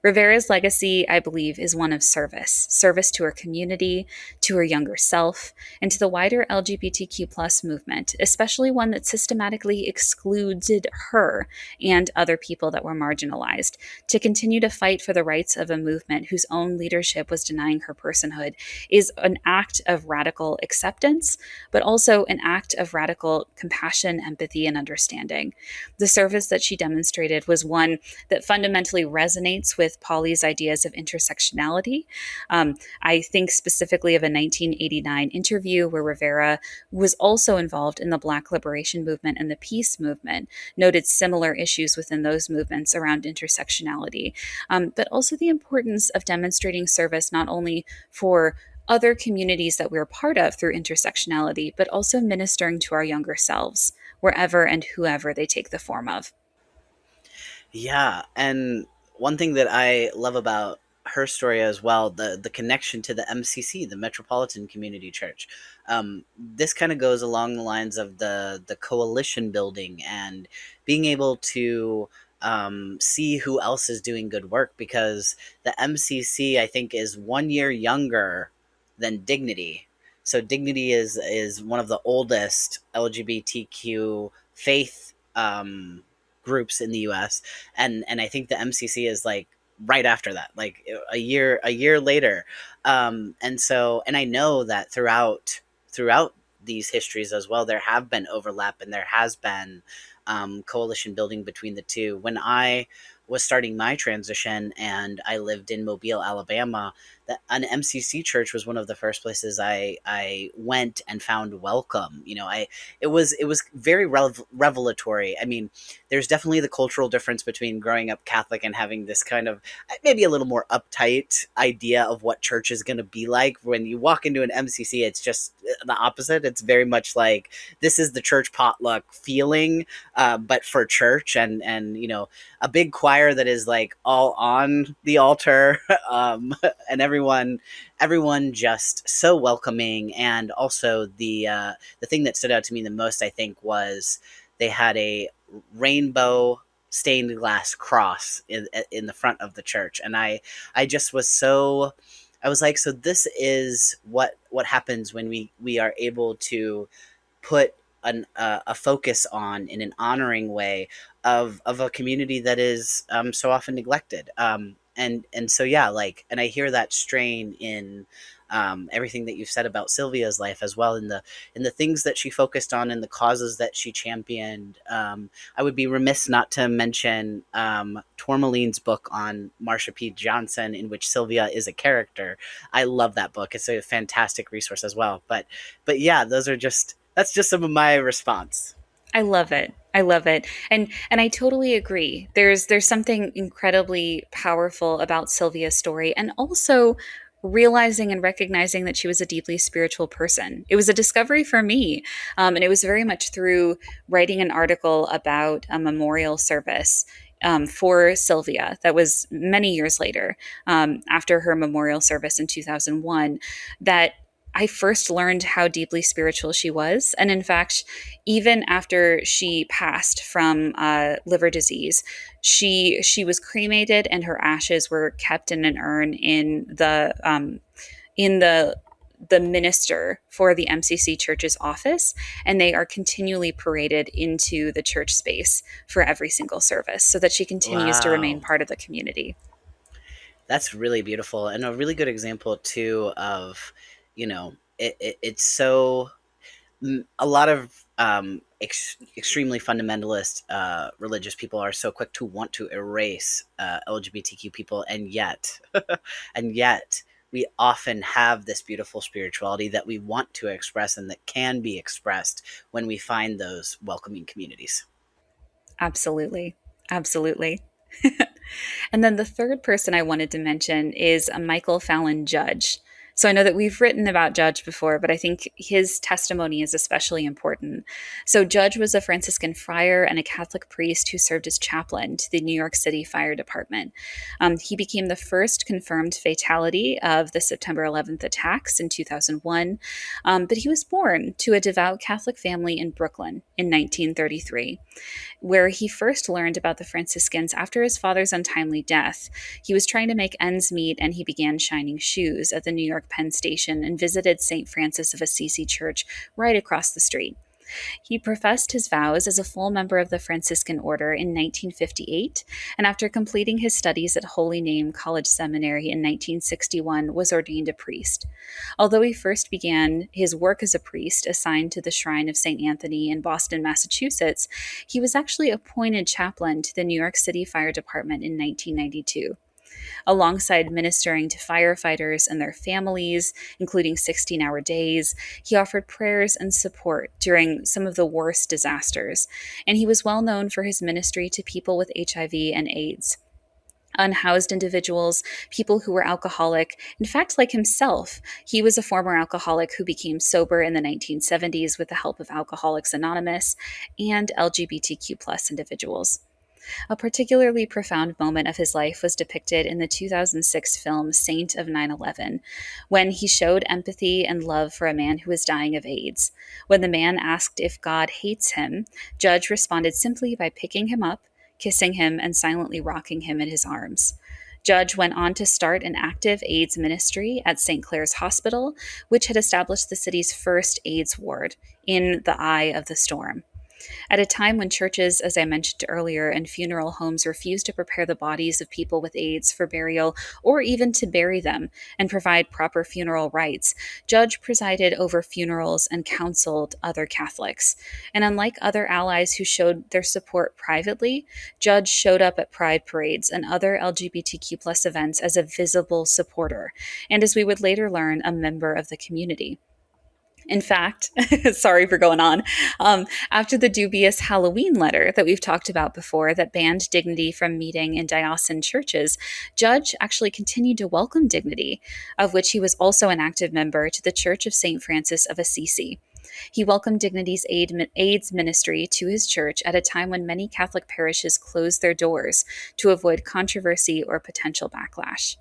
[SPEAKER 2] Rivera's legacy, I believe, is one of service to her community, to her younger self, and to the wider LGBTQ plus movement, especially one that systematically excluded her and other people that were marginalized, to continue to fight for the rights of a movement whose own leadership was denying her personhood is an act of radical acceptance, but also an act of radical compassion, empathy, and understanding. The service that she demonstrated was one that fundamentally resonates with Polly's ideas of intersectionality. I think specifically of a 1989 interview where Rivera was also involved in the Black liberation movement and the peace movement, noted similar issues within those movements around intersectionality, but also the importance of demonstrating service not only for other communities that we're part of through intersectionality, but also ministering to our younger selves, wherever and whoever they take the form of.
[SPEAKER 1] Yeah, and one thing that I love about her story as well, the connection to the MCC, the Metropolitan Community Church. This kind of goes along the lines of the coalition building and being able to see who else is doing good work, because the MCC, I think, is 1 year younger than Dignity. So Dignity is one of the oldest LGBTQ faith groups in the US, and I think the MCC is like right after that, like a year later. And I know that throughout these histories as well, there have been overlap and there has been coalition building between the two. When I was starting my transition and I lived in Mobile, Alabama, an MCC church was one of the first places I went and found welcome. It was very revelatory. I mean, there's definitely the cultural difference between growing up Catholic and having this kind of maybe a little more uptight idea of what church is going to be like. When you walk into an MCC, it's just the opposite. It's very much like this is the church potluck feeling, but for church, and a big choir that is like all on the altar, and everyone just so welcoming. And also the thing that stood out to me the most, I think, was they had a rainbow stained glass cross in the front of the church, and I just was so, I was like, so this is what happens when we are able to put a focus on, in an honoring way, of a community that is so often neglected. And so yeah, like, and I hear that strain in everything that you've said about Sylvia's life as well, in the things that she focused on and the causes that she championed. I would be remiss not to mention Tourmaline's book on Marsha P. Johnson, in which Sylvia is a character. I love that book. It's a fantastic resource as well. But yeah, that's just some of my response.
[SPEAKER 2] I love it. I love it. And I totally agree. There's something incredibly powerful about Sylvia's story, and also realizing and recognizing that she was a deeply spiritual person. It was a discovery for me. And it was very much through writing an article about a memorial service for Sylvia. That was many years later, after her memorial service in 2001, that I first learned how deeply spiritual she was. And in fact, even after she passed from liver disease, she was cremated, and her ashes were kept in an urn in the minister for the MCC Church's office, and they are continually paraded into the church space for every single service so that she continues to remain
[SPEAKER 1] Wow.
[SPEAKER 2] part of the community.
[SPEAKER 1] That's really beautiful and a really good example too of, it's so a lot of extremely fundamentalist religious people are so quick to want to erase LGBTQ people, and yet, and yet, we often have this beautiful spirituality that we want to express and that can be expressed when we find those welcoming communities.
[SPEAKER 2] Absolutely. Absolutely. And then the third person I wanted to mention is a Michael Fallon Judge. So I know that we've written about Judge before, but I think his testimony is especially important. So Judge was a Franciscan friar and a Catholic priest who served as chaplain to the New York City Fire Department. He became the first confirmed fatality of the September 11th attacks in 2001, but he was born to a devout Catholic family in Brooklyn in 1933, where he first learned about the Franciscans after his father's untimely death. He was trying to make ends meet, and he began shining shoes at the New York Penn Station and visited St. Francis of Assisi Church right across the street. He professed his vows as a full member of the Franciscan Order in 1958, and after completing his studies at Holy Name College Seminary in 1961, was ordained a priest. Although he first began his work as a priest assigned to the Shrine of St. Anthony in Boston, Massachusetts, he was actually appointed chaplain to the New York City Fire Department in 1992. Alongside ministering to firefighters and their families, including 16-hour days, he offered prayers and support during some of the worst disasters, and he was well known for his ministry to people with HIV and AIDS. Unhoused individuals, people who were alcoholic. In fact, like himself, he was a former alcoholic who became sober in the 1970s with the help of Alcoholics Anonymous, and LGBTQ plus individuals. A particularly profound moment of his life was depicted in the 2006 film Saint of 9/11, when he showed empathy and love for a man who was dying of AIDS. When the man asked if God hates him, Judge responded simply by picking him up, kissing him, and silently rocking him in his arms. Judge went on to start an active AIDS ministry at St. Clair's Hospital, which had established the city's first AIDS ward in the eye of the storm. At a time when churches, as I mentioned earlier, and funeral homes refused to prepare the bodies of people with AIDS for burial or even to bury them and provide proper funeral rites, Judge presided over funerals and counseled other Catholics. And unlike other allies who showed their support privately, Judge showed up at pride parades and other LGBTQ plus events as a visible supporter, and as we would later learn, a member of the community. In fact, sorry for going on, after the dubious Halloween letter that we've talked about before that banned Dignity from meeting in diocesan churches, Judge actually continued to welcome Dignity, of which he was also an active member, to the Church of St. Francis of Assisi. He welcomed Dignity's AIDS ministry to his church at a time when many Catholic parishes closed their doors to avoid controversy or potential backlash.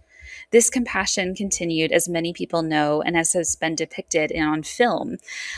[SPEAKER 2] This compassion continued, as many people know and as has been depicted on film,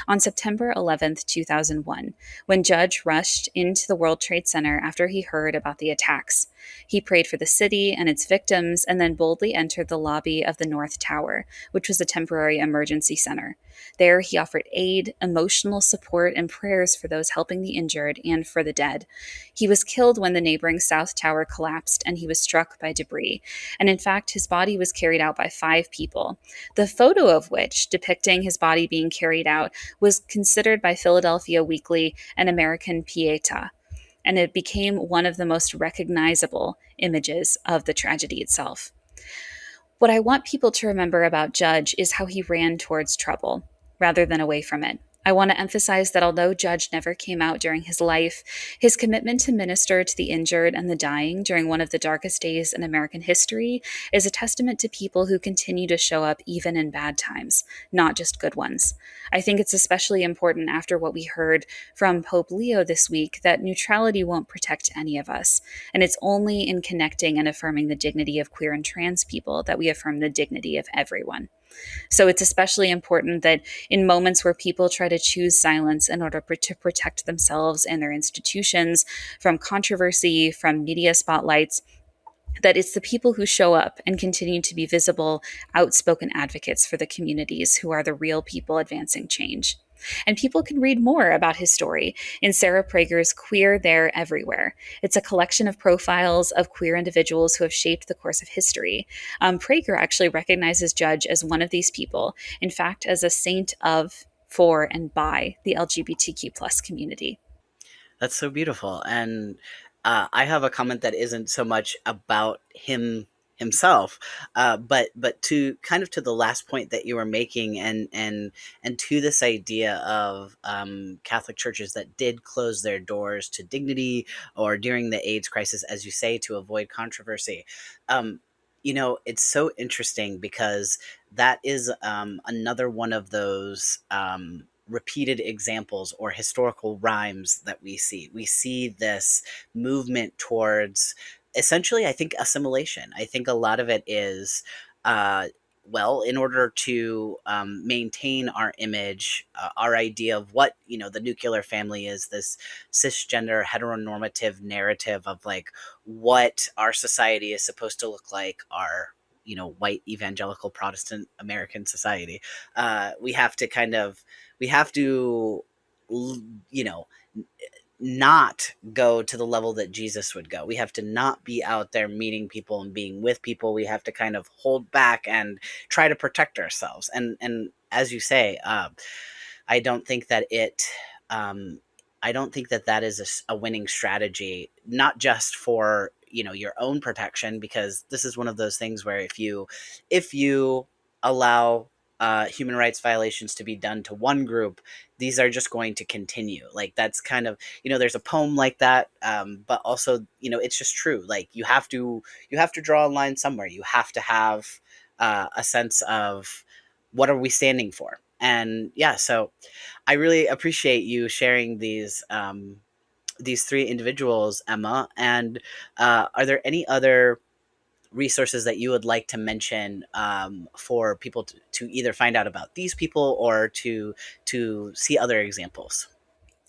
[SPEAKER 2] on September 11th, 2001, when Judge rushed into the World Trade Center after he heard about the attacks. He prayed for the city and its victims and then boldly entered the lobby of the North Tower, which was a temporary emergency center. There, he offered aid, emotional support, and prayers for those helping the injured and for the dead. He was killed when the neighboring South Tower collapsed and he was struck by debris. And in fact, his body was carried out by 5 people, the photo of which, depicting his body being carried out, was considered by Philadelphia Weekly an American pieta, and it became one of the most recognizable images of the tragedy itself. What I want people to remember about Judge is how he ran towards trouble rather than away from it. I want to emphasize that although Judge never came out during his life, his commitment to minister to the injured and the dying during one of the darkest days in American history is a testament to people who continue to show up even in bad times, not just good ones. I think it's especially important after what we heard from Pope Leo this week that neutrality won't protect any of us, and it's only in connecting and affirming the dignity of queer and trans people that we affirm the dignity of everyone. So it's especially important that in moments where people try to choose silence in order to protect themselves and their institutions from controversy, from media spotlights, that it's the people who show up and continue to be visible, outspoken advocates for the communities who are the real people advancing change. And people can read more about his story in Sarah Prager's Queer There Everywhere. It's a collection of profiles of queer individuals who have shaped the course of history. Prager actually recognizes Judge as one of these people, in fact, as a saint of, for, and by the LGBTQ plus community.
[SPEAKER 1] That's so beautiful. And I have a comment that isn't so much about himself, but to kind of to the last point that you were making, and to this idea of Catholic churches that did close their doors to dignity or during the AIDS crisis, as you say, to avoid controversy. Um, it's so interesting because that is another one of those repeated examples or historical rhymes that we see. We see this movement towards essentially, I think, assimilation. I think a lot of it is, uh, well, in order to maintain our image, our idea of what, the nuclear family is, this cisgender heteronormative narrative of like what our society is supposed to look like, our white evangelical Protestant American society. We have to kind of we have to you know not go to the level that Jesus would go. We have to not be out there meeting people and being with people. We have to kind of hold back and try to protect ourselves. And as you say, I don't think that it. I don't think that that is a winning strategy, not just for your own protection, because this is one of those things where if you allow human rights violations to be done to one group, these are just going to continue. Like that's kind of there's a poem like that, but also it's just true. Like you have to draw a line somewhere. You have to have a sense of what are we standing for. And yeah, so I really appreciate you sharing these three individuals, Emma. And are there any other resources that you would like to mention for people to either find out about these people or to see other examples?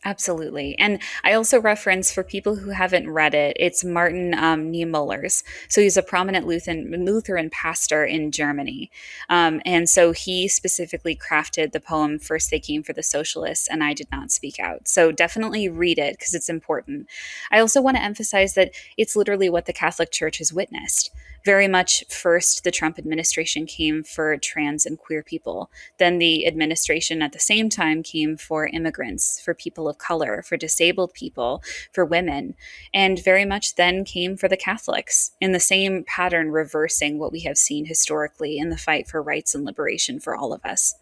[SPEAKER 2] Absolutely. And I also reference for people who haven't read it, it's Martin Niemöller's. So he's a prominent Lutheran pastor in Germany. And so he specifically crafted the poem First They Came for the Socialists, and I Did Not Speak Out. So definitely read it because it's important. I also want to emphasize that it's literally what the Catholic Church has witnessed. Very much first, the Trump administration came for trans and queer people. Then the administration at the same time came for immigrants, for people of color, for disabled people, for women, and very much then came for the Catholics, in the same pattern reversing what we have seen historically in the fight for rights and liberation for all of us.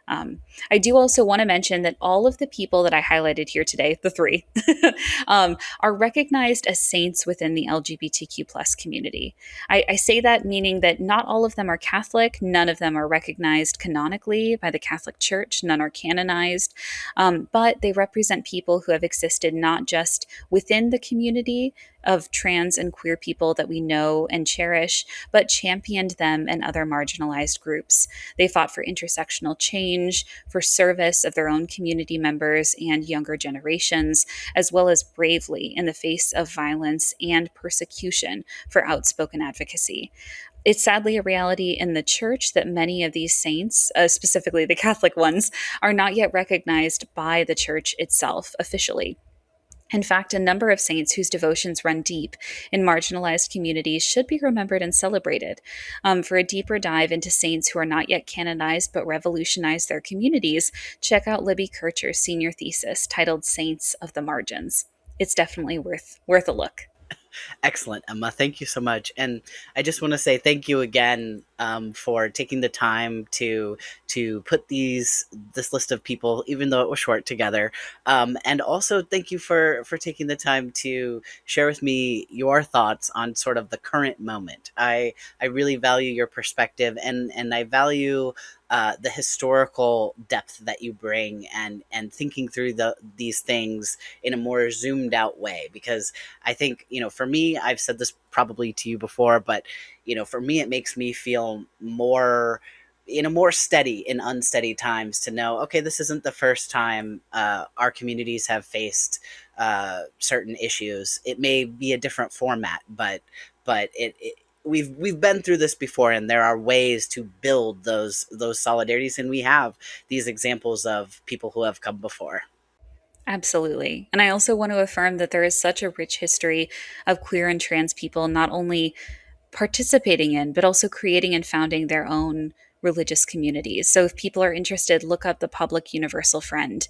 [SPEAKER 2] I do also want to mention that all of the people that I highlighted here today, the three, are recognized as saints within the LGBTQ plus community. I say that meaning that not all of them are Catholic, none of them are recognized canonically by the Catholic Church, none are canonized, but they represent people who have existed not just within the community of trans and queer people that we know and cherish, but championed them and other marginalized groups. They fought for intersectional change, for service of their own community members and younger generations, as well as bravely in the face of violence and persecution for outspoken advocacy. It's sadly a reality in the church that many of these saints, specifically the Catholic ones, are not yet recognized by the church itself officially. In fact, a number of saints whose devotions run deep in marginalized communities should be remembered and celebrated. For a deeper dive into saints who are not yet canonized but revolutionized their communities, check out Libby Kircher's senior thesis titled Saints of the Margins. It's definitely worth a look.
[SPEAKER 1] Excellent, Emma. Thank you so much. And I just want to say thank you again for taking the time to put this list of people, even though it was short, together. And also thank you for taking the time to share with me your thoughts on sort of the current moment. I really value your perspective, and I value the historical depth that you bring, and thinking through these things in a more zoomed out way. Because I think, for me, I've said this probably to you before, but for me, it makes me feel more in a more steady in unsteady times to know, okay, this isn't the first time our communities have faced certain issues. It may be a different format, but we've been through this before, and there are ways to build those solidarities, and we have these examples of people who have come before.
[SPEAKER 2] Absolutely. And I also want to affirm that there is such a rich history of queer and trans people not only participating in, but also creating and founding their own religious communities. So if people are interested, look up the Public Universal Friend,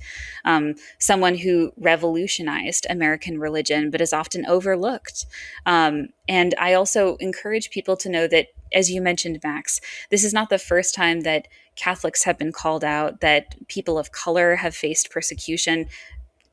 [SPEAKER 2] someone who revolutionized American religion, but is often overlooked. And I also encourage people to know that, as you mentioned, Max, this is not the first time that Catholics have been called out, that people of color have faced persecution.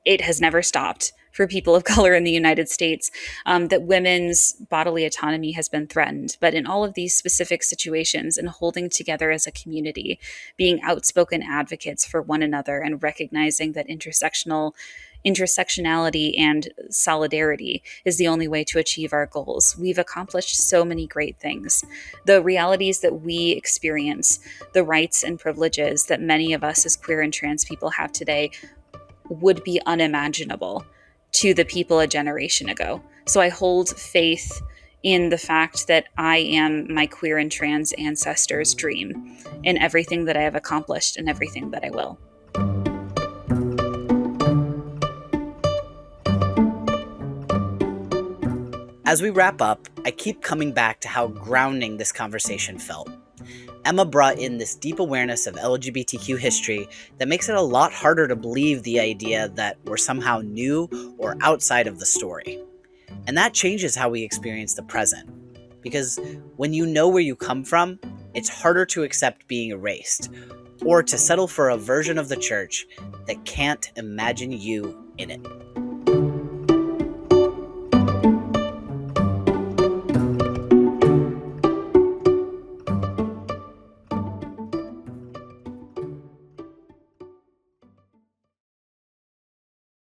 [SPEAKER 2] It has never stopped for people of color in the United States, that women's bodily autonomy has been threatened. But in all of these specific situations, and holding together as a community, being outspoken advocates for one another, and recognizing that intersectionality and solidarity is the only way to achieve our goals, we've accomplished so many great things. The realities that we experience, the rights and privileges that many of us as queer and trans people have today, would be unimaginable to the people a generation ago. So I hold faith in the fact that I am my queer and trans ancestors' dream in everything that I have accomplished and everything that I will.
[SPEAKER 1] As we wrap up, I keep coming back to how grounding this conversation felt. Emma brought in this deep awareness of LGBTQ history that makes it a lot harder to believe the idea that we're somehow new or outside of the story. And that changes how we experience the present. Because when you know where you come from, it's harder to accept being erased, or to settle for a version of the church that can't imagine you in it.